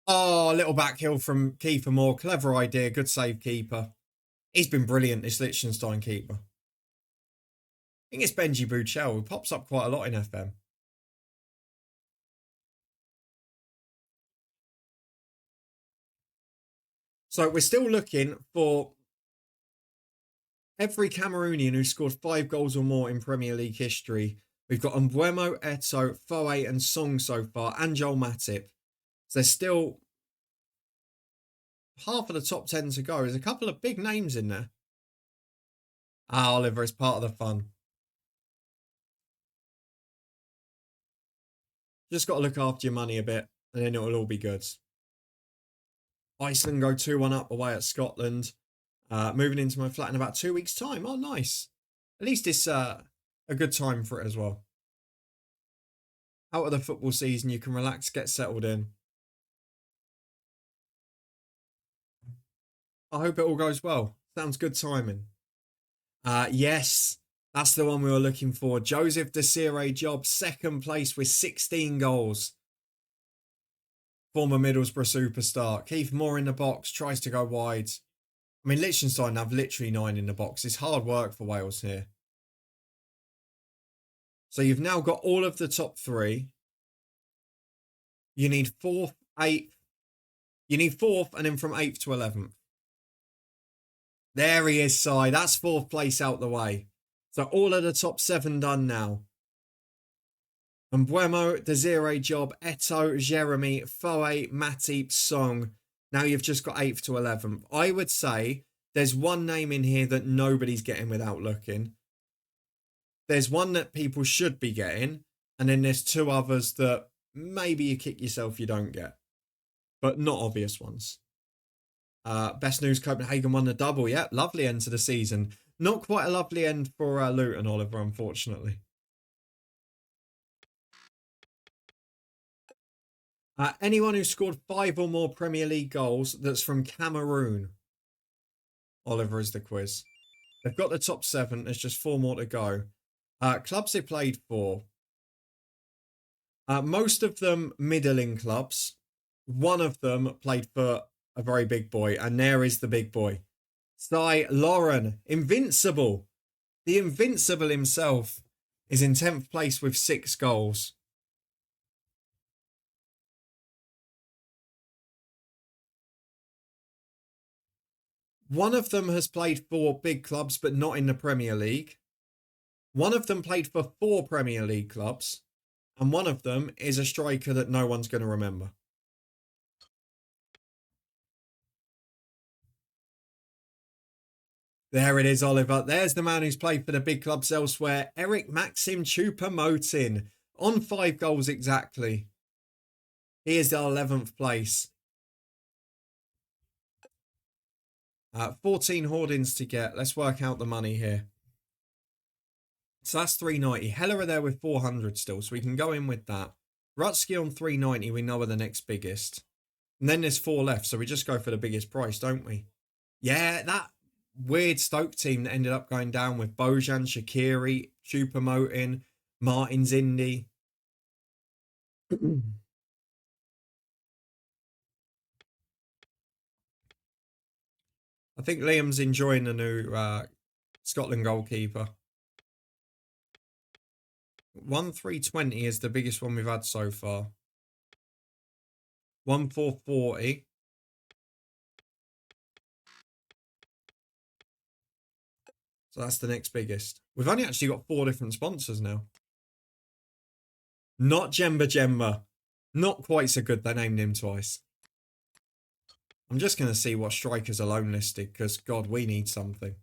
Oh, a little backhill from Kiefer Moore. Clever idea. Good save, keeper. He's been brilliant, this Liechtenstein keeper. I think it's Benji Buchel, who pops up quite a lot in FM. So we're still looking for every Cameroonian who scored 5 goals or more in Premier League history. We've got Mbeumo, Eto'o, Foe and Song so far, and Joel Matip. So there's still half of the top 10 to go. There's a couple of big names in there. Oliver is part of the fun. Just got to look after your money a bit, and then it'll all be good. Iceland go 2-1 up away at Scotland. Moving into my flat in about 2 weeks' time. Oh, nice. At least it's a good time for it as well. Out of the football season, you can relax, get settled in. I hope it all goes well. Sounds good timing. Yes, that's the one we were looking for. Joseph Desiree Job, 2nd place with 16 goals. Former Middlesbrough superstar. Keith Moore in the box, tries to go wide. I mean, Liechtenstein have literally 9 in the box. It's hard work for Wales here. So you've now got all of the top 3. You need 4th, 8th. You need 4th and then from 8th to 11th. There he is, Si. That's 4th place out the way. So all of the top 7 done now. Mbeumo, Desiree Job, Eto'o, Jeremy, Foe, Matip, Song. Now you've just got 8th to 11th. I would say there's one name in here that nobody's getting without looking. There's one that people should be getting. And then there's 2 others that maybe you kick yourself you don't get. But not obvious ones. Best news, Copenhagen won the double. Yeah, lovely end to the season. Not quite a lovely end for Luton, Oliver, unfortunately. Anyone who scored 5 or more Premier League goals that's from Cameroon. Oliver is the quiz. They've got the top 7. There's just 4 more to go. Clubs they played for. Most of them middling clubs. One of them played for a very big boy. And there is the big boy. Si Lauren. Invincible. The Invincible himself is in 10th place with 6 goals. One of them has played for big clubs, but not in the Premier League. One of them played for 4 Premier League clubs. And one of them is a striker that no one's going to remember. There it is, Oliver. There's the man who's played for the big clubs elsewhere. Eric Maxim Choupo-Moting. On 5 goals exactly. He is the 11th place. 14 hoardings to get. Let's work out the money here. So that's 390. Heller are there with 400 still, so we can go in with that. Rutsky on 390, we know are the next biggest. And then there's 4 left, so we just go for the biggest price, don't we? Yeah, that weird Stoke team that ended up going down with Bojan, Shaqiri, Choupo-Moting. Martin's Indy. I think Liam's enjoying the new Scotland goalkeeper. 1,320 is the biggest one we've had so far. 1,440. So that's the next biggest. We've only actually got 4 different sponsors now. Not Jemba. Not quite so good. They named him twice. I'm just going to see what strikers are loan listed because, God, we need something.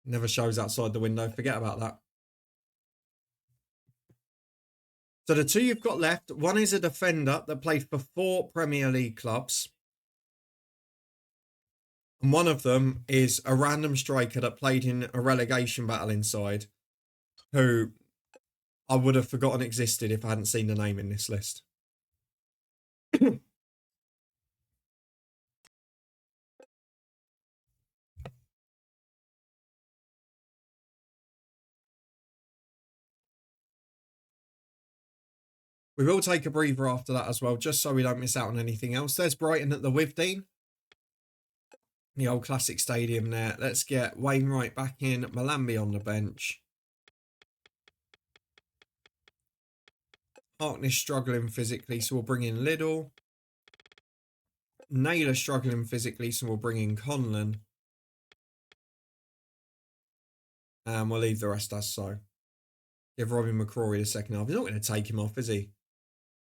Never shows outside the window. Forget about that. So the 2 you've got left, one is a defender that played for 4 Premier League clubs. And one of them is a random striker that played in a relegation battle inside, who I would have forgotten existed if I hadn't seen the name in this list. We will take a breather after that as well, just so we don't miss out on anything else. There's Brighton at the Withdean. The old classic stadium there. Let's get Wainwright back in. Malambi on the bench. Harkness struggling physically, so we'll bring in Liddell. Naylor struggling physically, so we'll bring in Conlon. And we'll leave the rest as so. Give Robin McCrory the second half. He's not going to take him off, is he?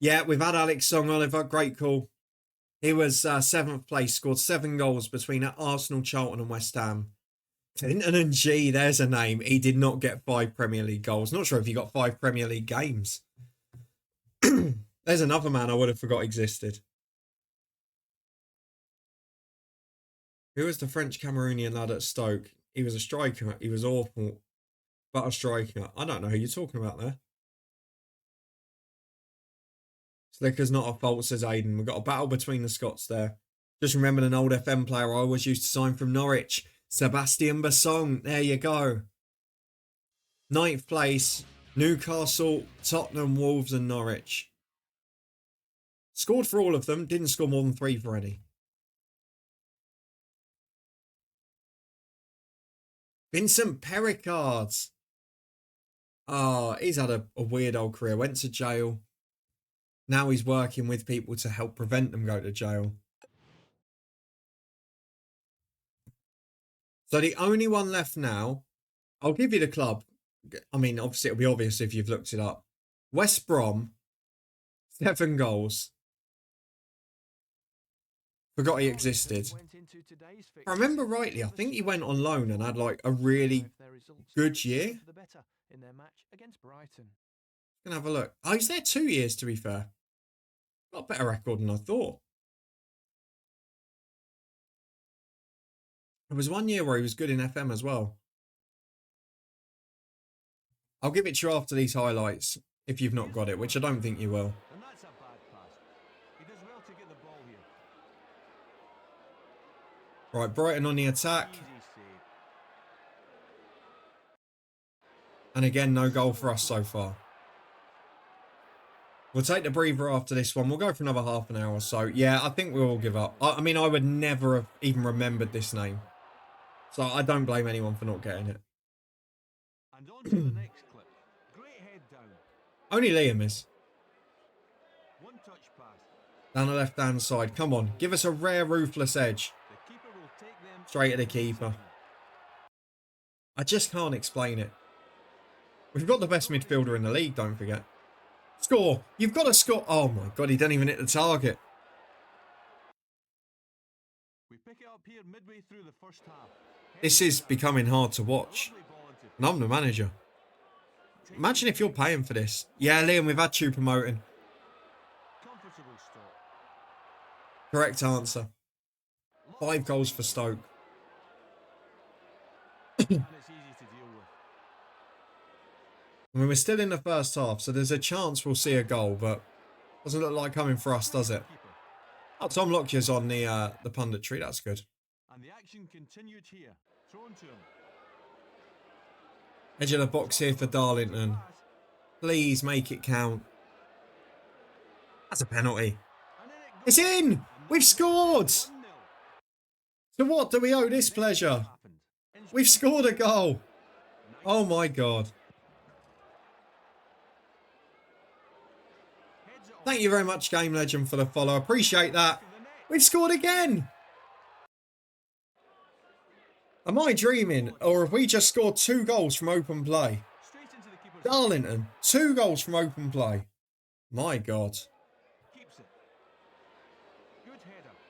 Yeah, we've had Alex Song-Oliver. Great call. He was 7th place, scored 7 goals between Arsenal, Charlton and West Ham. Clinton and G, there's a name. He did not get 5 Premier League goals. Not sure if he got 5 Premier League games. There's another man I would have forgot existed. Who was the French Cameroonian lad at Stoke? He was a striker. He was awful. But a striker. I don't know who you're talking about there. Slicker's not a fault, says Aiden. We've got a battle between the Scots there. Just remembered an old FM player I always used to sign from Norwich. Sebastian Bassong. There you go. 9th place. Newcastle, Tottenham, Wolves and Norwich. Scored for all of them. Didn't score more than 3 for any. Vincent Pericard. Oh, he's had a weird old career. Went to jail. Now he's working with people to help prevent them go to jail. So the only one left now, I'll give you the club. I mean, obviously it'll be obvious if you've looked it up. West Brom, 7 goals. Forgot he existed. If I remember rightly, I think he went on loan and had like a really good year. Gonna have a look. Oh, he's there 2 years to be fair. Got a better record than I thought. There was 1 year where he was good in FM as well. I'll give it to you after these highlights if you've not got it, which I don't think you will. And that's a bad pass. He does well to get the ball here. Right, Brighton on the attack. Easy save. And again, no goal for us so far. We'll take the breather after this one. We'll go for another half an hour or so. Yeah, I think we'll all give up. I mean, I would never have even remembered this name. So I don't blame anyone for not getting it. And on to the next clip. Great head down. Only Liam is. One touch pass. Down the left-hand side. Come on, give us a rare ruthless edge. The keeper will take them Straight at the keeper. I just can't explain it. We've got the best midfielder in the league, don't forget. Score! You've got to score! Oh my God, he didn't even hit the target. We pick it up here midway through the first half. This is becoming hard to watch. And I'm the manager. Imagine if you're paying for this. Yeah, Liam, we've had you promoting. Comfortable stop. Correct answer. 5 goals for Stoke. And it's easy to deal with. I mean, we're still in the first half, so there's a chance we'll see a goal, but doesn't look like coming for us, does it? Keeper. Oh, Tom Lockyer's on the punditry. That's good. And the action continued here. Thrown to him. Edge of the box here for Darlington. Please make it count. That's a penalty. It's in! We've scored! So what do we owe this pleasure? We've scored a goal. Oh my God. Thank you very much, Game Legend, for the follow. Appreciate that. We've scored again. Am I dreaming? Or have we just scored 2 goals from open play? Darlington, 2 goals from open play. My God.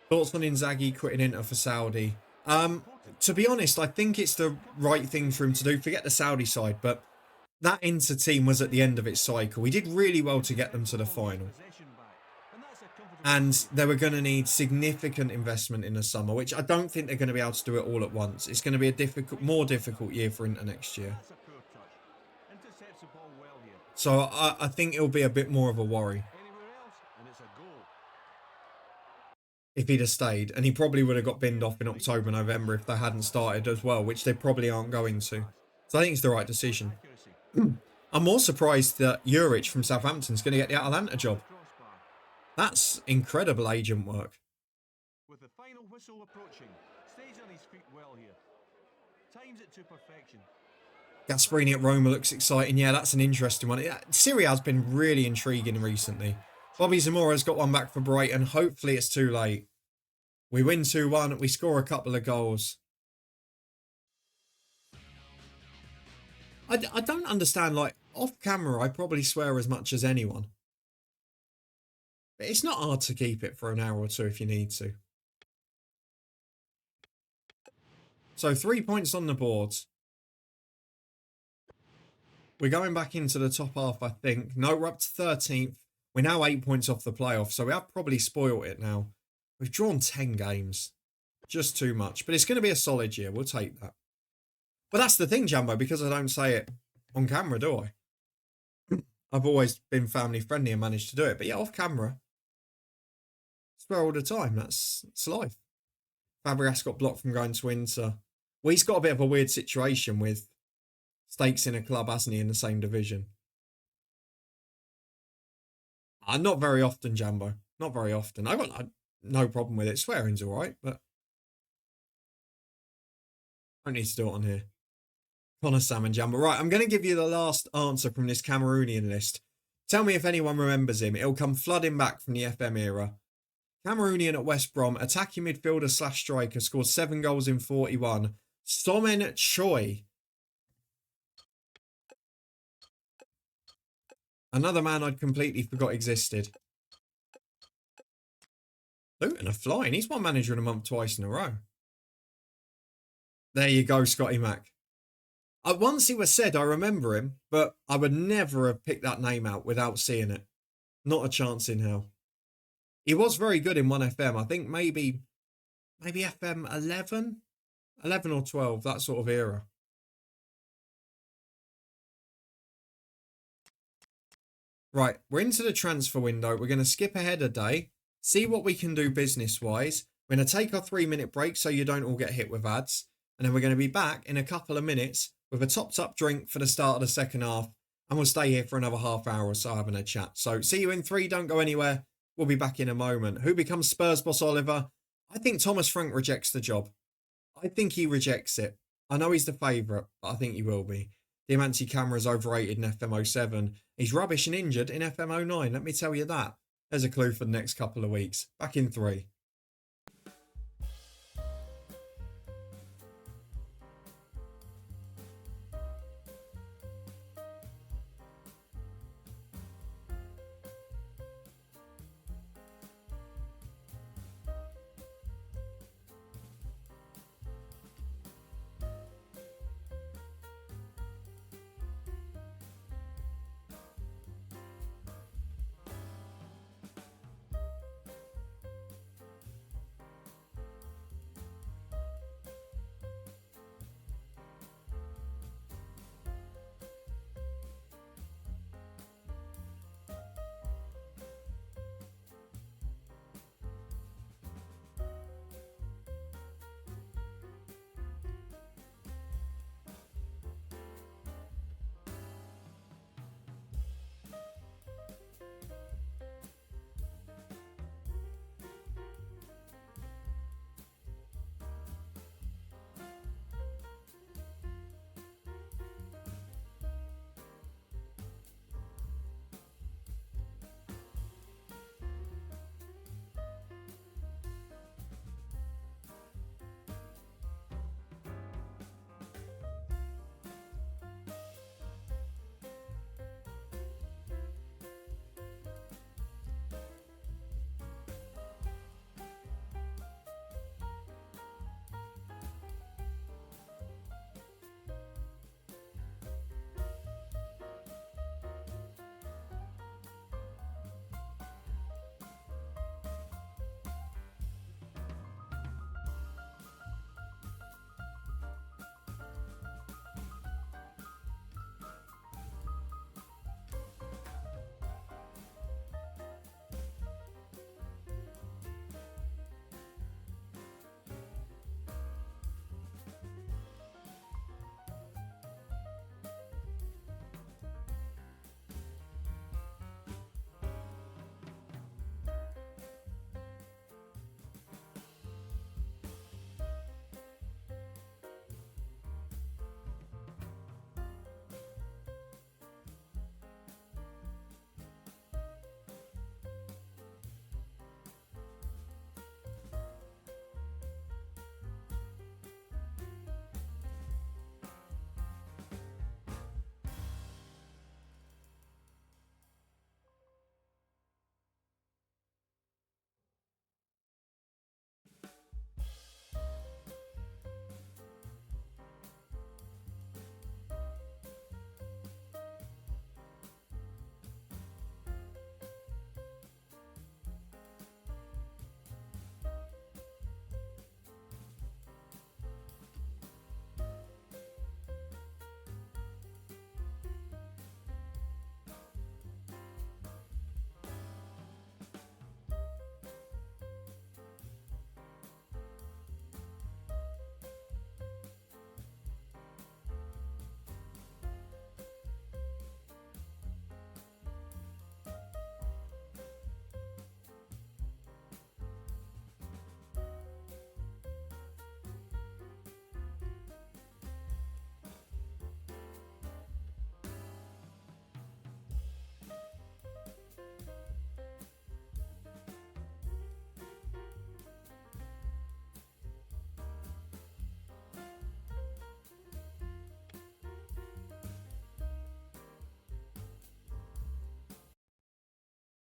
Thoughts on Inzaghi quitting Inter for Saudi? To be honest, I think it's the right thing for him to do. Forget the Saudi side, but that Inter team was at the end of its cycle. We did really well to get them to the final. And they were going to need significant investment in the summer, which I don't think they're going to be able to do it all at once. It's going to be a more difficult year for Inter next year. So I think it'll be a bit more of a worry if he'd have stayed. And he probably would have got binned off in October, November if they hadn't started as well, which they probably aren't going to. So I think it's the right decision. I'm more surprised that Juric from Southampton's going to get the Atalanta job. That's incredible agent work. With the final whistle approaching, stays on his feet well here. Times it to perfection. Gasperini at Roma looks exciting. Yeah, that's an interesting one. Serie A's been really intriguing recently. Bobby Zamora's got one back for Brighton. Hopefully it's too late. We win 2-1. We score a couple of goals. I don't understand, like, off camera I probably swear as much as anyone. But it's not hard to keep it for an hour or two if you need to. So 3 points on the board. We're going back into the top half, I think. No, we're up to 13th. We're now 8 points off the playoff, so we have probably spoiled it now. We've drawn 10 games. Just too much. But it's going to be a solid year. We'll take that. But that's the thing, Jambo, because I don't say it on camera, do I? I've always been family friendly and managed to do it. But yeah, off camera, I swear all the time. It's life. Fabregas got blocked from going to Inter. Well, he's got a bit of a weird situation with stakes in a club, hasn't he, in the same division? Not very often, Jambo. Not very often. I got no problem with it. Swearing's all right, but I don't need to do it on here. Connor Salmon, Jambo. Right, I'm going to give you the last answer from this Cameroonian list. Tell me if anyone remembers him. It'll come flooding back from the FM era. Cameroonian at West Brom, attacking midfielder / striker, scored 7 goals in 41. Somen Choi. Another man I'd completely forgot existed. Luton are flying. He's won manager in a month twice in a row. There you go, Scotty Mac. Once he was said, I remember him, but I would never have picked that name out without seeing it. Not a chance in hell. He was very good in 1FM. I think maybe FM 11? 11 or 12, that sort of era. Right, we're into the transfer window. We're going to skip ahead a day, see what we can do business-wise. We're going to take our 3-minute break so you don't all get hit with ads. And then we're going to be back in a couple of minutes with a topped-up drink for the start of the second half. And we'll stay here for another half hour or so having a chat. So see you in 3. Don't go anywhere. We'll be back in a moment. Who becomes Spurs boss, Oliver? I think Thomas Frank rejects the job. I think he rejects it. I know he's the favourite, but I think he will be. Diamante Camera's overrated in FM07. He's rubbish and injured in FM09. Let me tell you that. There's a clue for the next couple of weeks. Back in 3.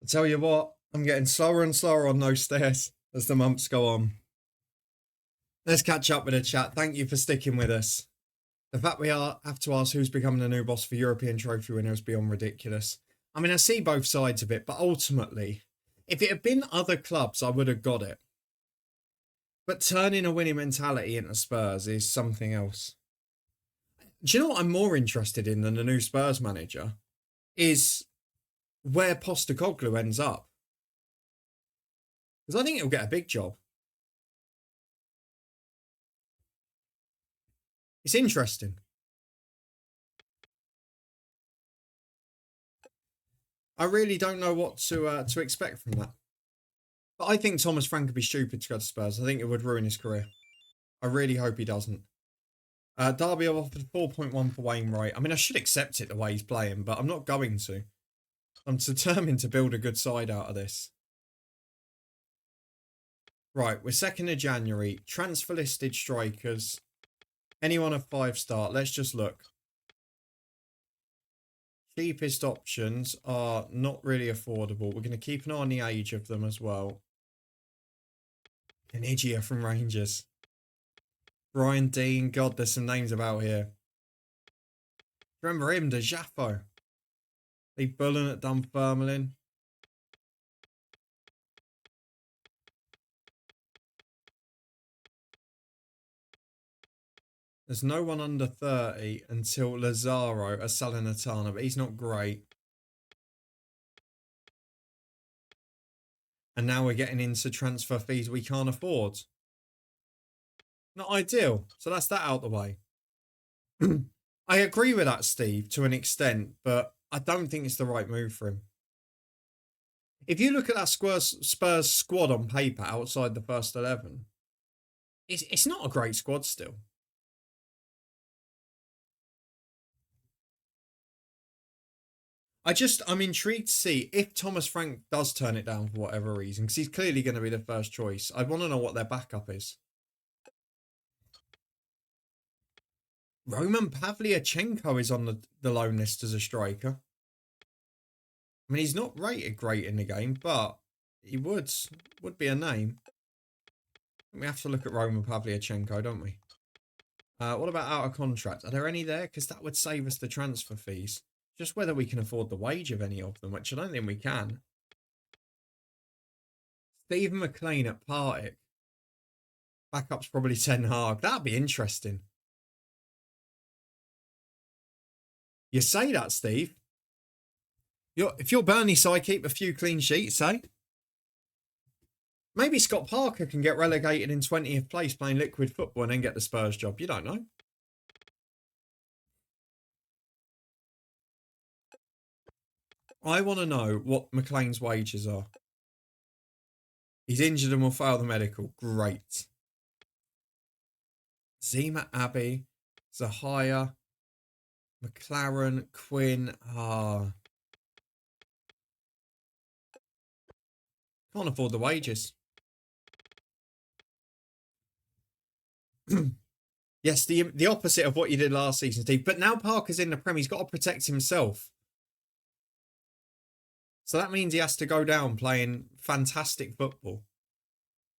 I tell you what, I'm getting slower and slower on those stairs as the months go on. Let's catch up with the chat. Thank you for sticking with us. The fact we have to ask who's becoming the new boss for European trophy winner is beyond ridiculous. I mean, I see both sides of it, but ultimately, if it had been other clubs, I would have got it. But turning a winning mentality into Spurs is something else. Do you know what I'm more interested in than the new Spurs manager? Is where Postecoglou ends up. Because I think he'll get a big job. It's interesting. I really don't know what to expect from that. But I think Thomas Frank would be stupid to go to Spurs. I think it would ruin his career. I really hope he doesn't. Derby have offered 4.1 for Wainwright. I mean, I should accept it the way he's playing, but I'm not going to. I'm determined to build a good side out of this. Right, we're 2nd of January. Transfer listed strikers. Anyone a 5-star? Let's just look. Cheapest options are not really affordable. We're going to keep an eye on the age of them as well. Canigia from Rangers. Brian Dean. God, there's some names about here. Remember him, De Jaffo. Lee Bullen at Dunfermline. There's no one under 30 until Lazaro at Salernitana, but he's not great. And now we're getting into transfer fees we can't afford. Not ideal. So that's that out the way. I agree with that, Steve, to an extent, but I don't think it's the right move for him. If you look at that Spurs squad on paper outside the first 11, it's not a great squad still. I'm intrigued to see if Thomas Frank does turn it down for whatever reason, because he's clearly going to be the first choice. I want to know what their backup is. Roman Pavlyuchenko is on the loan list as a striker. I mean, he's not rated great in the game, but he would be a name. We have to look at Roman Pavlyuchenko, don't we? What about out of contract? Are there any there? Because that would save us the transfer fees. Just whether we can afford the wage of any of them, which I don't think we can. Stephen McLean at Partick. Backup's probably Ten Hag. That'd be interesting. You say that, Steve. If you're Burnley side, keep a few clean sheets, eh? Maybe Scott Parker can get relegated in 20th place playing liquid football and then get the Spurs job. You don't know. I want to know what McLean's wages are. He's injured and will fail the medical. Great. Zima Abbey, Zahaya, McLaren, Quinn. Can't afford the wages. Yes, the opposite of what you did last season, Steve. But now Parker's in the Prem, he's got to protect himself. So that means he has to go down playing fantastic football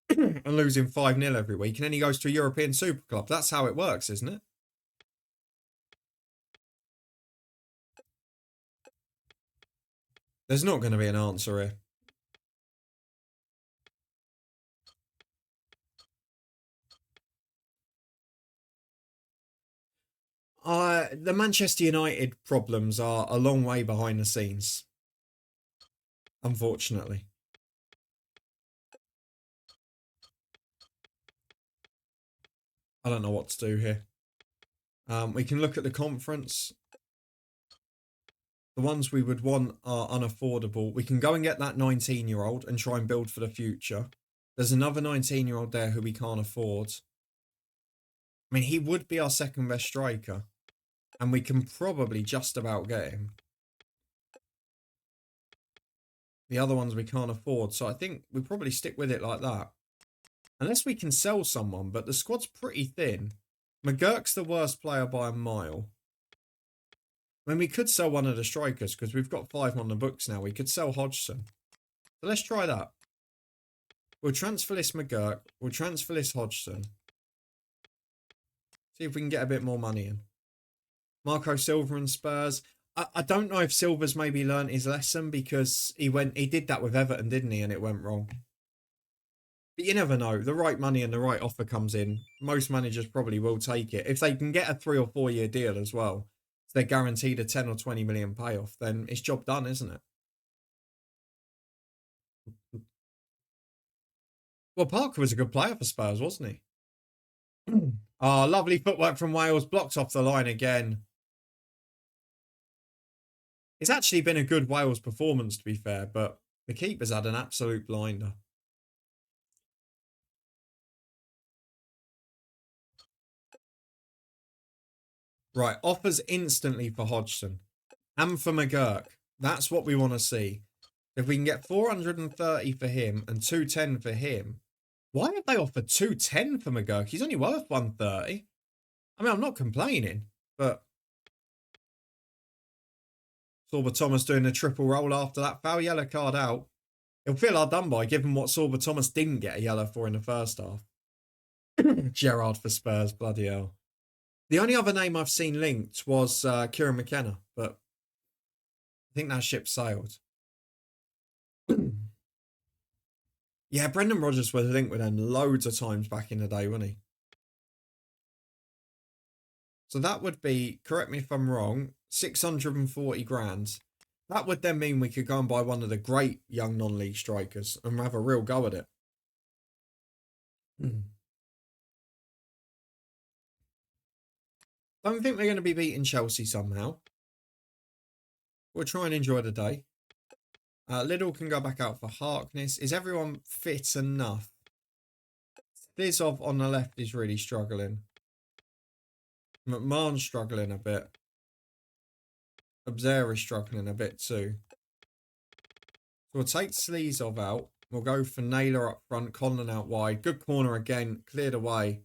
and losing 5-0 every week. And then he goes to a European Super Club. That's how it works, isn't it? There's not going to be an answer here. The Manchester United problems are a long way behind the scenes. Unfortunately. I don't know what to do here. We can look at the conference. The ones we would want are unaffordable. We can go and get that 19-year-old and try and build for the future. There's another 19-year-old there who we can't afford. I mean, he would be our second best striker. And we can probably just about get him. The other ones we can't afford. So I think we probably stick with it like that. Unless we can sell someone, but the squad's pretty thin. McGurk's the worst player by a mile. I mean, we could sell one of the strikers because we've got 5 on the books now. We could sell Hodgson. So let's try that. We'll transfer this McGurk. We'll transfer this Hodgson. See if we can get a bit more money in. Marco Silva and Spurs. I don't know if Silva's maybe learnt his lesson because he did that with Everton, didn't he? And it went wrong. But you never know. The right money and the right offer comes in. Most managers probably will take it. If they can get a 3 or 4 year deal as well, if they're guaranteed a 10 or 20 million payoff, then it's job done, isn't it? Well, Parker was a good player for Spurs, wasn't he? Oh, lovely footwork from Wales. Blocked off the line again. It's actually been a good Wales performance, to be fair, but the keeper's had an absolute blinder. Right, offers instantly for Hodgson. And for McGurk. That's what we want to see. If we can get 430 for him and 210 for him. Why have they offered 210 for McGurk? He's only worth 130. I mean, I'm not complaining, but Sorba Thomas doing a triple roll after that foul, yellow card out. He'll feel hard done by given what Sorba Thomas didn't get a yellow for in the first half. Gerrard for Spurs, bloody hell. The only other name I've seen linked was Kieran McKenna, but I think that ship sailed. Yeah, Brendan Rodgers was linked with them loads of times back in the day, wasn't he? So that would be, correct me if I'm wrong, 640 grand. That would then mean we could go and buy one of the great young non-league strikers and have a real go at it. Don't think we're going to be beating Chelsea somehow. We'll try and enjoy the day. Liddell can go back out for Harkness. Is everyone fit enough? Thizov on the left is really struggling. McMahon's struggling a bit. Observer is struggling a bit too. So we'll take Sleazov out. We'll go for Naylor up front, Conlon out wide. Good corner again, cleared away.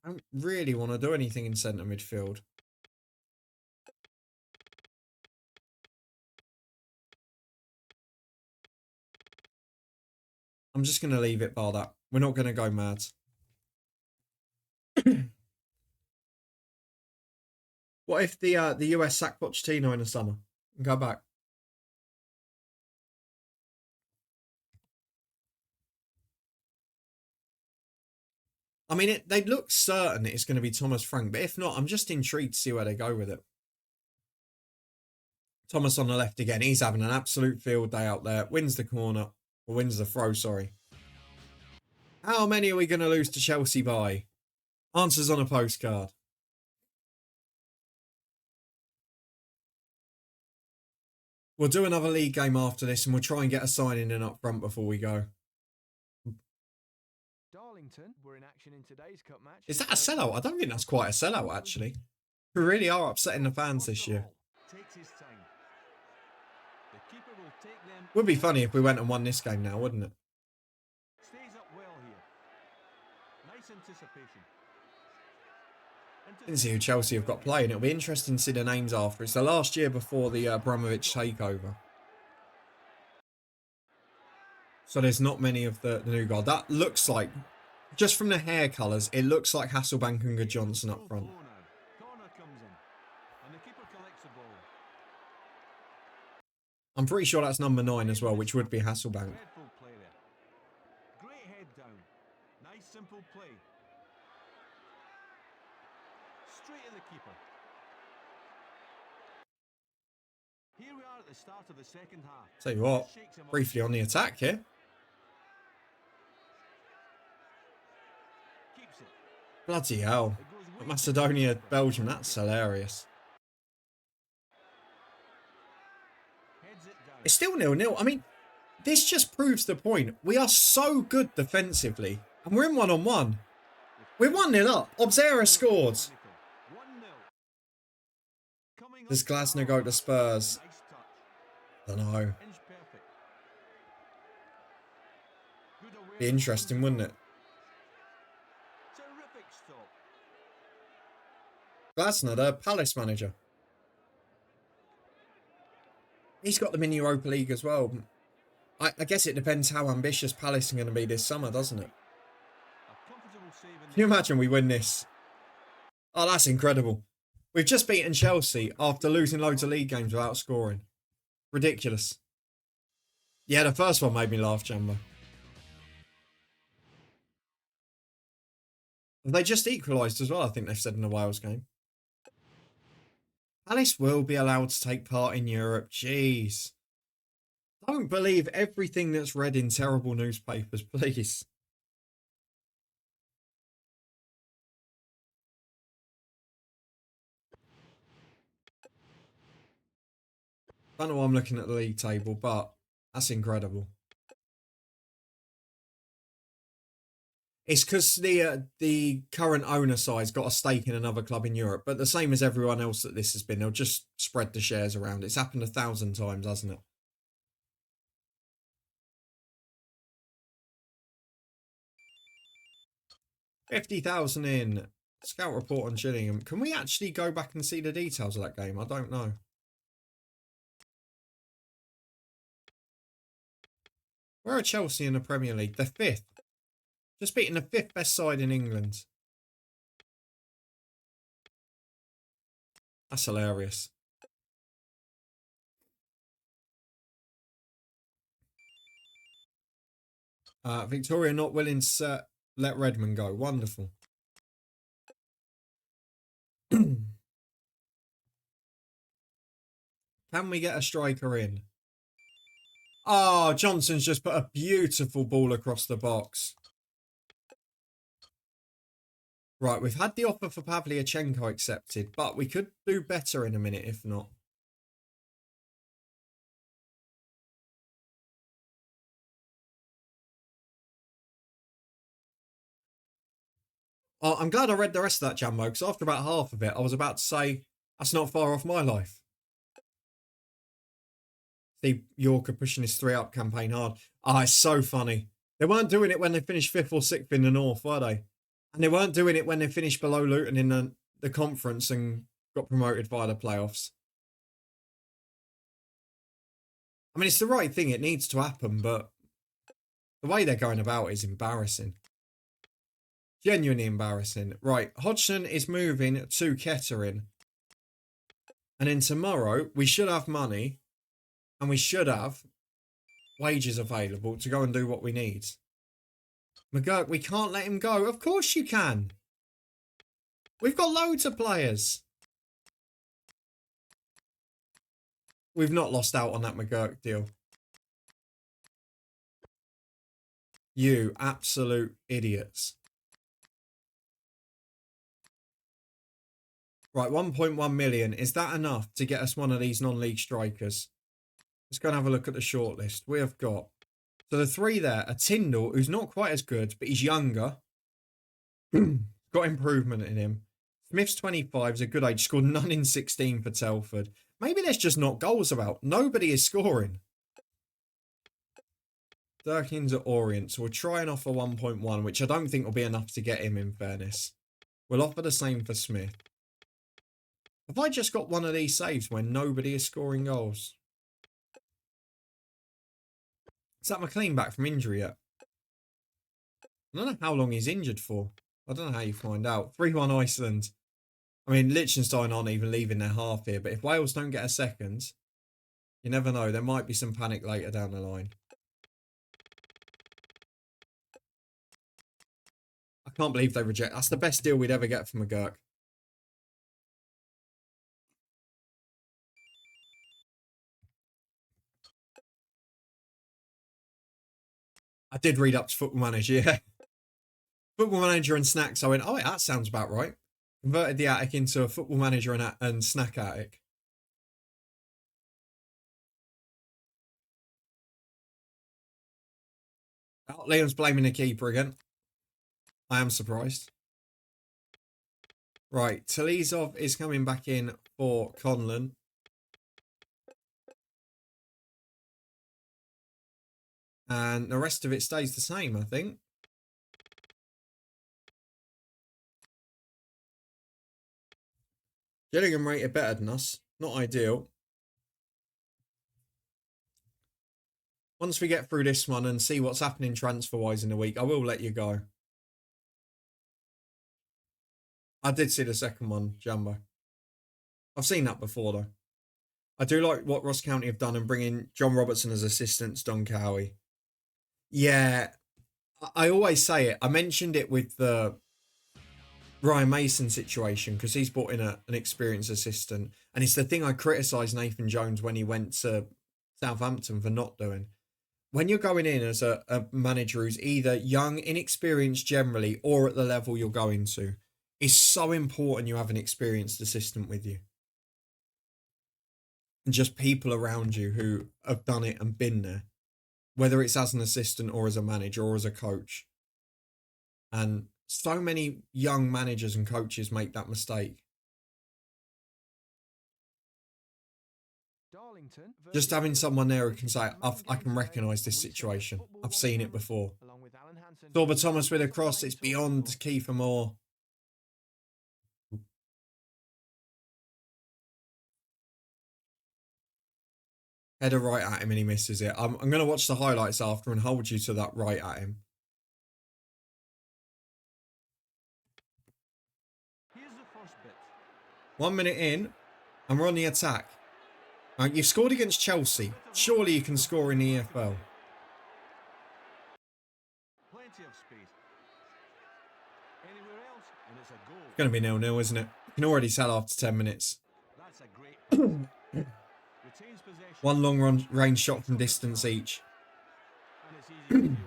I don't really want to do anything in centre midfield. I'm just going to leave it bar that. We're not going to go mad. What if the US sack Pochettino in the summer and go back? I mean, they look certain it's going to be Thomas Frank, but if not, I'm just intrigued to see where they go with it. Thomas on the left again. He's having an absolute field day out there. Wins the corner. Or wins the throw, sorry. How many are we going to lose to Chelsea by? Answers on a postcard. We'll do another league game after this and we'll try and get a signing in up front before we go. Darlington were in action in today's cup match. Is that a sellout? I don't think that's quite a sellout, actually. We really are upsetting the fans this year. Takes his time. The keeper will take them. Would be funny if we went and won this game now, wouldn't it? Stays up well here. Nice anticipation. Didn't see who Chelsea have got playing. It'll be interesting to see the names after. It's the last year before the Abramovich takeover. So there's not many of the new guard. That looks like, just from the hair colours, it looks like Hasselbank and Good Johnson up front. Corner comes in, and the keeper collects the ball. I'm pretty sure that's number 9 as well, which would be Hasselbank. Dreadful play there. Great head down. Nice simple play. Straight at the keeper. Here we are at the start of the second half. Tell you what, briefly on the attack here. Keeps it. Bloody hell. Macedonia, Belgium, that's hilarious. Heads it down. It's still 0-0. I mean, this just proves the point. We are so good defensively, and we're in 1-on-1. We're 1-0 up. Obzera scored. 1-0. Does Glasner go to Spurs? Nice touch. Don't know. Inch perfect. Good awareness. Be interesting, wouldn't it? Terrific stop. Glasner, the Palace manager. He's got them in Europa League as well. I guess it depends how ambitious Palace are going to be this summer, doesn't it? A comfortable save in Can you imagine we win this? Oh, that's incredible. We've just beaten Chelsea after losing loads of league games without scoring. Ridiculous. Yeah, the first one made me laugh, Jambo. They just equalised as well, I think they've said in the Wales game. Palace will be allowed to take part in Europe. Jeez. Don't believe everything that's read in terrible newspapers, please. I don't know why I'm looking at the league table, but that's incredible. It's because the current owner side's got a stake in another club in Europe, but the same as everyone else that this has been, they'll just spread the shares around. It's happened 1,000 times, hasn't it? $50,000 in. Scout report on Gillingham. Can we actually go back and see the details of that game? I don't know. Where are Chelsea in the Premier League? They're 5th. Just beating the 5th best side in England. That's hilarious. Victoria not willing to let Redmond go. Wonderful. Can we get a striker in? Oh, Johnson's just put a beautiful ball across the box. Right, we've had the offer for Pavlyuchenko accepted, but we could do better in a minute if not. Oh, I'm glad I read the rest of that, Jambo, because after about half of it, I was about to say, that's not far off my life. Steve Yorker pushing his 3-up campaign hard. Ah, it's so funny. They weren't doing it when they finished 5th or 6th in the North, were they? And they weren't doing it when they finished below Luton in the conference and got promoted via the playoffs. I mean, it's the right thing. It needs to happen, but the way they're going about it is embarrassing. Genuinely embarrassing. Right, Hodgson is moving to Kettering. And then tomorrow, we should have money. And we should have wages available to go and do what we need. McGurk, we can't let him go. Of course you can. We've got loads of players. We've not lost out on that McGurk deal. You absolute idiots. Right, 1.1 million. Is that enough to get us one of these non-league strikers? Let's go and have a look at the shortlist. We have got, so the 3 there, a Tyndall, who's not quite as good, but he's younger. Got improvement in him. Smith's 25, is a good age. Scored none in 16 for Telford. Maybe there's just not goals about. Nobody is scoring. Durkin's at Orient, so we'll try and offer 1.1, which I don't think will be enough to get him, in fairness. We'll offer the same for Smith. Have I just got one of these saves when nobody is scoring goals? Is that McLean back from injury yet? I don't know how long he's injured for. I don't know how you find out. 3-1 Iceland. I mean, Liechtenstein aren't even leaving their half here, but if Wales don't get a second, you never know. There might be some panic later down the line. I can't believe they reject. That's the best deal we'd ever get from McGurk. I did read up to Football Manager, yeah. Football Manager and Snacks. I went, oh, that sounds about right. Converted the attic into a Football Manager and Snack attic. Oh, Liam's blaming the keeper again. I am surprised. Right, Talizov is coming back in for Conlon. And the rest of it stays the same, I think. Gillingham rated better than us. Not ideal. Once we get through this one and see what's happening transfer-wise in the week, I will let you go. I did see the second one, Jumbo. I've seen that before, though. I do like what Ross County have done and bringing John Robertson as assistant to Don Cowie. Yeah, I always say it. I mentioned it with the Ryan Mason situation because he's brought in an experienced assistant. And it's the thing I criticised Nathan Jones when he went to Southampton for not doing. When you're going in as a manager who's either young, inexperienced generally, or at the level you're going to, it's so important you have an experienced assistant with you. And just people around you who have done it and been there, whether it's as an assistant or as a manager or as a coach. And so many young managers and coaches make that mistake. Darlington Just having someone there who can say, I can recognise this situation. I've seen it before. Thorber Thomas with a cross. It's beyond Kiefer Moore. Header right at him and he misses it. I'm going to watch the highlights after and hold you to that right at him. Here's the first bit. 1 minute in and we're on the attack. You've scored against Chelsea. Surely you can score in the EFL. Plenty of space. Anywhere else, and it's a goal. It's going to be 0-0, isn't it? You can already tell after 10 minutes. That's a great pass. Retains possession. One long range shot from distance each. And it's easy to deal with.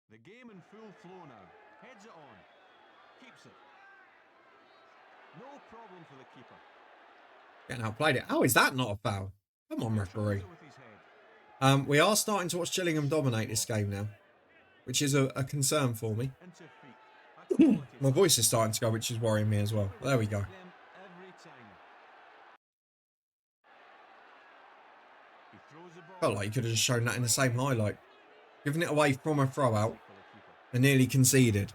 The game in full flow now. Heads it on. Keeps it. No problem for the keeper. Getting outplayed it. How is that not a foul? Come on, referee. With his head. We are starting to watch Gillingham dominate this game now, which is a concern for me. Into feet. That's quality. My voice is starting to go, which is worrying me as well. There we go. Them every time. He throws the ball. Felt like you could have just shown that in the same highlight. Giving it away from a throw out and nearly conceded.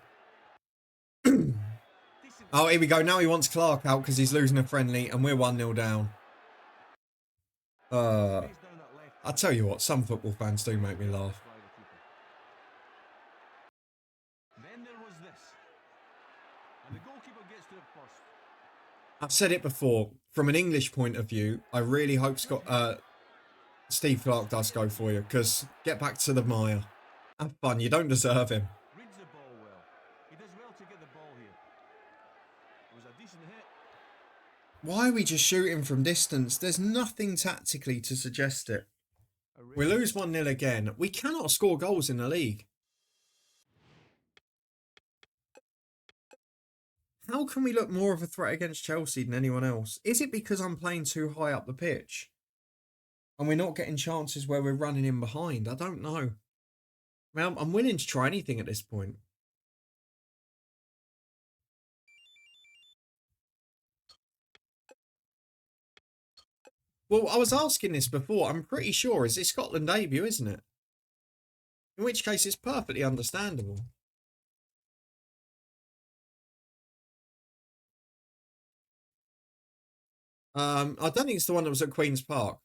Oh, here we go. Now he wants Clark out because he's losing a friendly and we're 1-0 down. I tell you what, some football fans do make me laugh. Then there was this. And the goalkeeper gets to it first. I've said it before. From an English point of view, I really hope Steve Clark does go for you because get back to the mire. Have fun. You don't deserve him. Reads the ball well. He does well to get the ball here. It was a decent hit. Why are we just shooting from distance? There's nothing tactically to suggest it. We lose 1-0 again. We cannot score goals in the league. How can we look more of a threat against Chelsea than anyone else? Is it because I'm playing too high up the pitch? And we're not getting chances where we're running in behind? I don't know. I mean, I'm willing to try anything at this point. Well, I was asking this before. I'm pretty sure it's his Scotland debut, isn't it? In which case, it's perfectly understandable. I don't think it's the one that was at Queen's Park.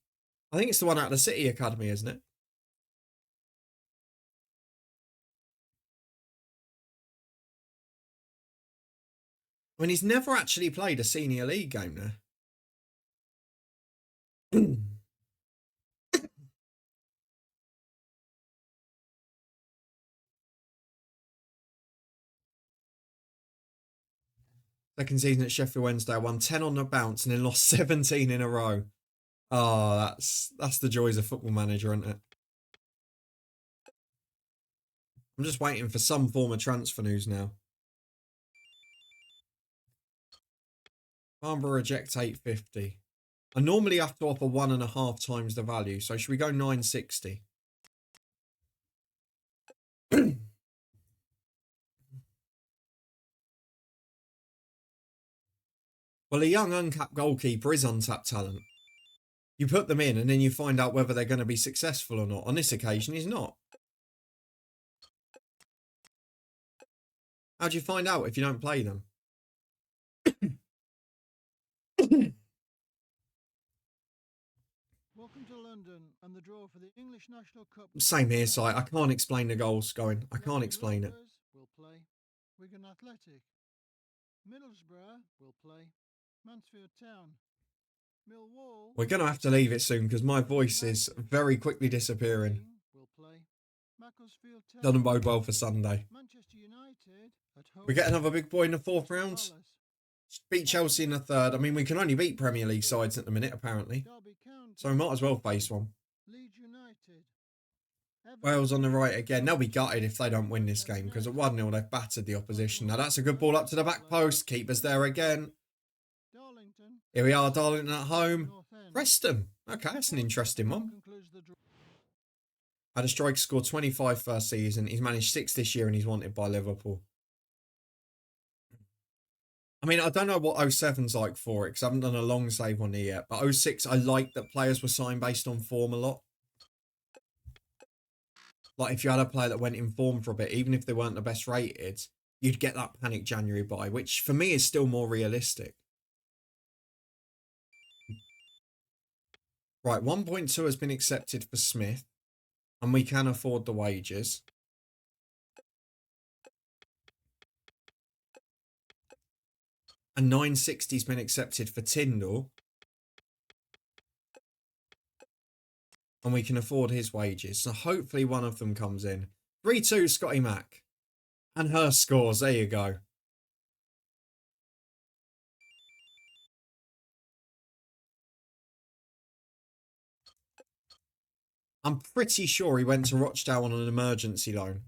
I think it's the one at the City Academy, isn't it? I mean, he's never actually played a senior league game there. Second season at Sheffield Wednesday, won 10 on the bounce and then lost 17 in a row. Oh, that's the joys of Football Manager, isn't it? I'm just waiting for some form of transfer news now. Farnborough reject 850. I normally have to offer 1.5 times the value, so should we go 960? Well, a young uncapped goalkeeper is untapped talent. You put them in and then you find out whether they're going to be successful or not. On this occasion, he's not. How do you find out if you don't play them? Welcome to London and the draw for the English National Cup. Same here, Si. I can't explain the goals going. I can't explain it. Will play Wigan Athletic. Middlesbrough will play Mansfield Town. Millwall. We're going to have to leave it soon because my voice is very quickly disappearing. Will play Macclesfield Town. Doesn't bode well for Sunday. Manchester United at home. We get another big boy in the 4th round. Beat Chelsea in the 3rd. I mean, we can only beat Premier League sides at the minute, apparently. So we might as well face one. Leeds United. Wales on the right again. They'll be gutted if they don't win this game because at 1-0 they've battered the opposition. Now that's a good ball up to the back post. Keeper's there again. Darlington. Here we are, Darlington at home. Preston. Okay, that's an interesting one. Had a striker score 25 first season. He's managed 6 this year and he's wanted by Liverpool. I mean, I don't know what 07's like for it because I haven't done a long save on it yet. But 06, I like that players were signed based on form a lot. Like if you had a player that went in form for a bit, even if they weren't the best rated, you'd get that panic January buy, which for me is still more realistic. Right, 1.2 has been accepted for Smith, and we can afford the wages. And 960's been accepted for Tyndall. And we can afford his wages. So hopefully one of them comes in. 3-2 Scotty Mack. And Hurst scores. There you go. I'm pretty sure he went to Rochdale on an emergency loan.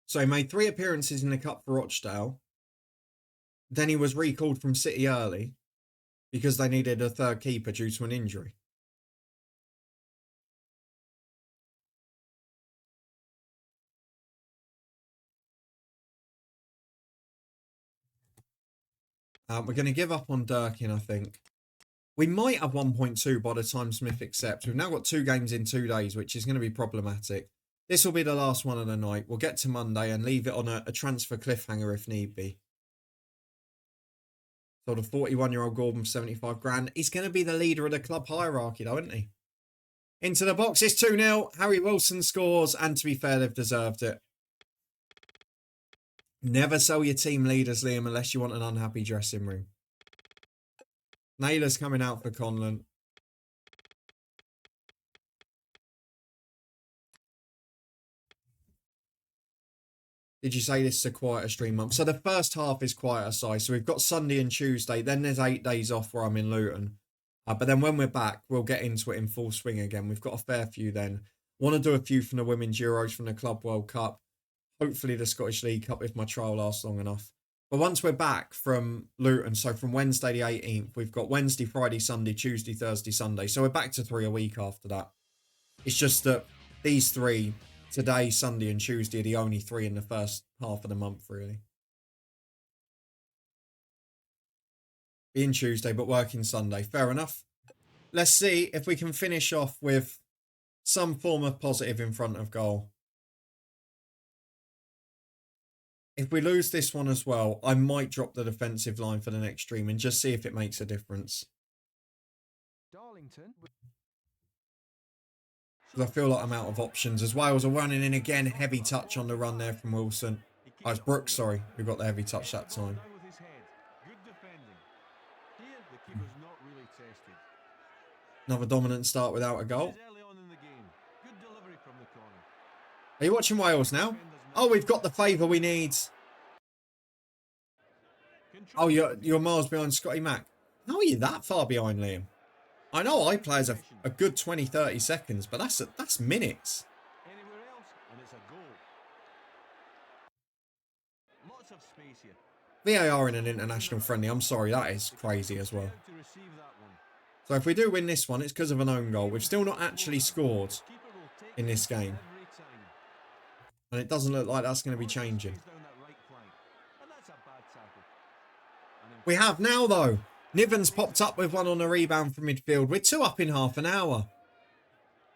So he made 3 appearances in the Cup for Rochdale. Then he was recalled from City early because they needed a 3rd keeper due to an injury. We're going to give up on Durkin, I think. We might have 1.2 by the time Smith accepts. We've now got 2 games in 2 days, which is going to be problematic. This will be the last one of the night. We'll get to Monday and leave it on a transfer cliffhanger if need be. So the 41-year-old Gordon for 75 grand. He's going to be the leader of the club hierarchy though, isn't he? Into the box. It's 2-0. Harry Wilson scores. And to be fair, they've deserved it. Never sell your team leaders, Liam, unless you want an unhappy dressing room. Naylor's coming out for Conlon. Did you say this is a quieter stream month? So the first half is quieter, size. So we've got Sunday and Tuesday. Then there's 8 days off where I'm in Luton. But then when we're back, we'll get into it in full swing again. We've got a fair few then. Want to do a few from the Women's Euros, from the Club World Cup. Hopefully the Scottish League Cup if my trial lasts long enough. But once we're back from Luton, so from Wednesday the 18th, we've got Wednesday, Friday, Sunday, Tuesday, Thursday, Sunday. So we're back to 3 a week after that. It's just that these 3... today, Sunday and Tuesday are the only 3 in the first half of the month, really. Being Tuesday, but working Sunday. Fair enough. Let's see if we can finish off with some form of positive in front of goal. If we lose this one as well, I might drop the defensive line for the next stream and just see if it makes a difference. Darlington. Because I feel like I'm out of options. As Wales are running in again. Heavy touch on the run there from Wilson. Oh, it's Brooks, sorry, who got the heavy touch that time. Another dominant start without a goal. Are you watching Wales now? Oh, we've got the favour we need. Oh, you're miles behind Scotty Mack. How are you that far behind, Liam? I know I play as a good 20, 30 seconds, but that's minutes. Anywhere else, and it's a goal. Lots of space here. VAR in an international friendly, I'm sorry, that is crazy as well. So if we do win this one, it's because of an own goal. We've still not actually scored in this game. And it doesn't look like that's going to be changing. We have now, though. Niven's popped up with one on a rebound from midfield. We're 2 up in half an hour.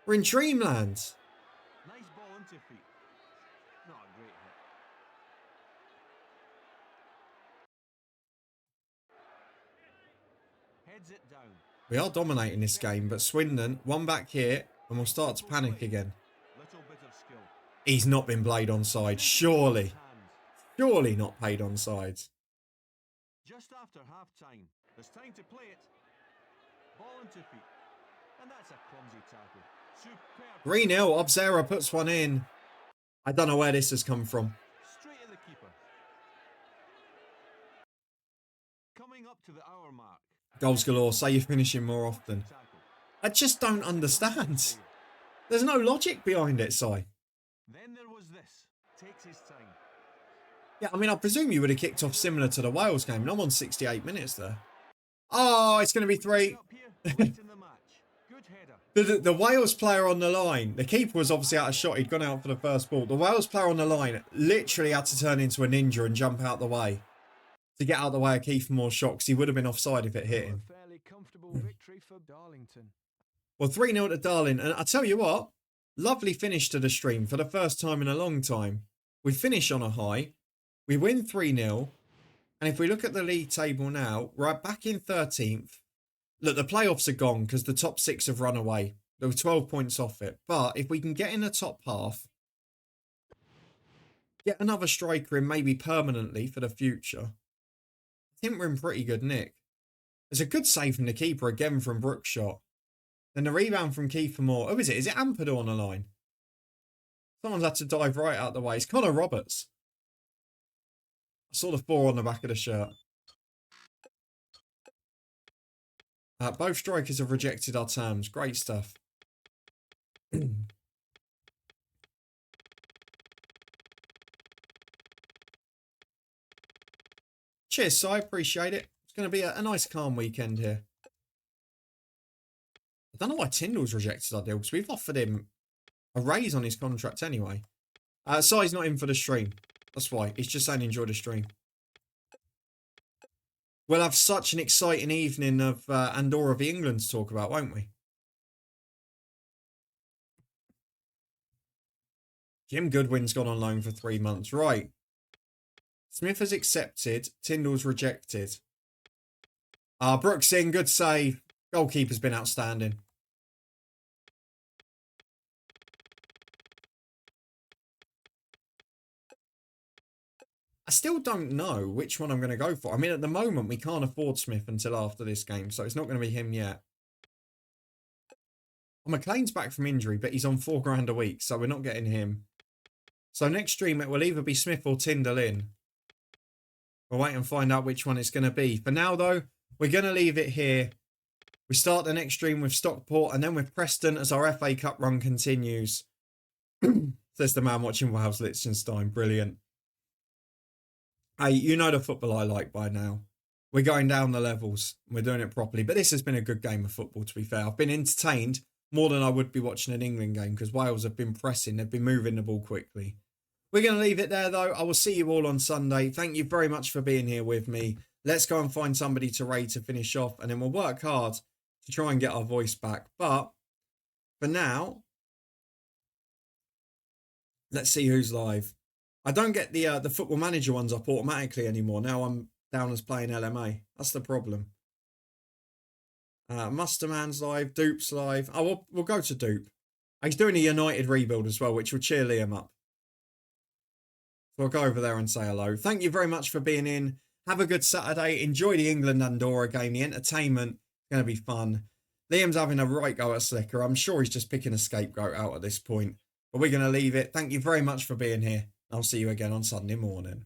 We're in dreamland. Nice ball into feet. Not a great hit. Heads it down. We are dominating this game, but Swindon, one back here, and we'll start to panic again. Little bit of skill. He's not been played onside, surely. Surely not paid onside. Just after half time. There's time to play it. Ball into feet. And that's a clumsy tackle. Superb. 3-0, Obzera puts one in. I don't know where this has come from. Straight at the keeper. Coming up to the hour mark. Goals galore, say you're finishing more often. I just don't understand. There's no logic behind it, Si. Then there was this. Takes his time. Yeah, I mean, I presume you would have kicked off similar to the Wales game, and I'm on 68 minutes there. Oh, it's going to be 3. Up here, late in the match. Good header. The Wales player on the line, the keeper was obviously out of shot. He'd gone out for the first ball. The Wales player on the line literally had to turn into a ninja and jump out the way to get out of the way of Keith Moore's shot, because he would have been offside if it hit him. A fairly comfortable victory for Darlington. Well, 3-0 to Darlington. And I tell you what, lovely finish to the stream for the first time in a long time. We finish on a high. We win 3-0. And if we look at the league table now, we're back in 13th. Look, the playoffs are gone because the top 6 have run away. There were 12 points off it. But if we can get in the top half, get another striker in maybe permanently for the future, I think we're in pretty good nick. There's a good save from the keeper again from Brooks' shot. Then the rebound from Kiefer Moore. Oh, is it? Is it Ampadu on the line? Someone's had to dive right out the way. It's Connor Roberts. I saw the 4 on the back of the shirt. Both strikers have rejected our terms. Great stuff. Cheers, Si. I appreciate it. It's going to be a nice calm weekend here. I don't know why Tyndall's rejected our deal, because we've offered him a raise on his contract anyway. Si's not in for the stream. That's why. He's just saying enjoy the stream. We'll have such an exciting evening of Andorra v England to talk about, won't we? Jim Goodwin's gone on loan for 3 months. Right. Smith has accepted. Tyndall's rejected. Brooks in. Good save. Goalkeeper's been outstanding. I still don't know which one I'm going to go for. I mean, at the moment, we can't afford Smith until after this game, so it's not going to be him yet. McLean's back from injury, but he's on $4,000 a week, so we're not getting him. So next stream, it will either be Smith or Tyndall in. We'll wait and find out which one it's going to be. For now, though, we're going to leave it here. We start the next stream with Stockport and then with Preston as our FA Cup run continues. Says the man watching Wales Liechtenstein. Brilliant. Hey, you know the football I like by now. We're going down the levels. We're doing it properly. But this has been a good game of football, to be fair. I've been entertained more than I would be watching an England game because Wales have been pressing. They've been moving the ball quickly. We're going to leave it there, though. I will see you all on Sunday. Thank you very much for being here with me. Let's go and find somebody to raid to finish off, and then we'll work hard to try and get our voice back. But for now, let's see who's live. I don't get the Football Manager ones up automatically anymore. Now I'm down as playing LMA. That's the problem. Musterman's live. Dupe's live. Oh, we'll go to Dupe. He's doing a United rebuild as well, which will cheer Liam up. So I'll go over there and say hello. Thank you very much for being in. Have a good Saturday. Enjoy the England-Andorra game. The entertainment is going to be fun. Liam's having a right go at Slicker. I'm sure he's just picking a scapegoat out at this point. But we're going to leave it. Thank you very much for being here. I'll see you again on Sunday morning.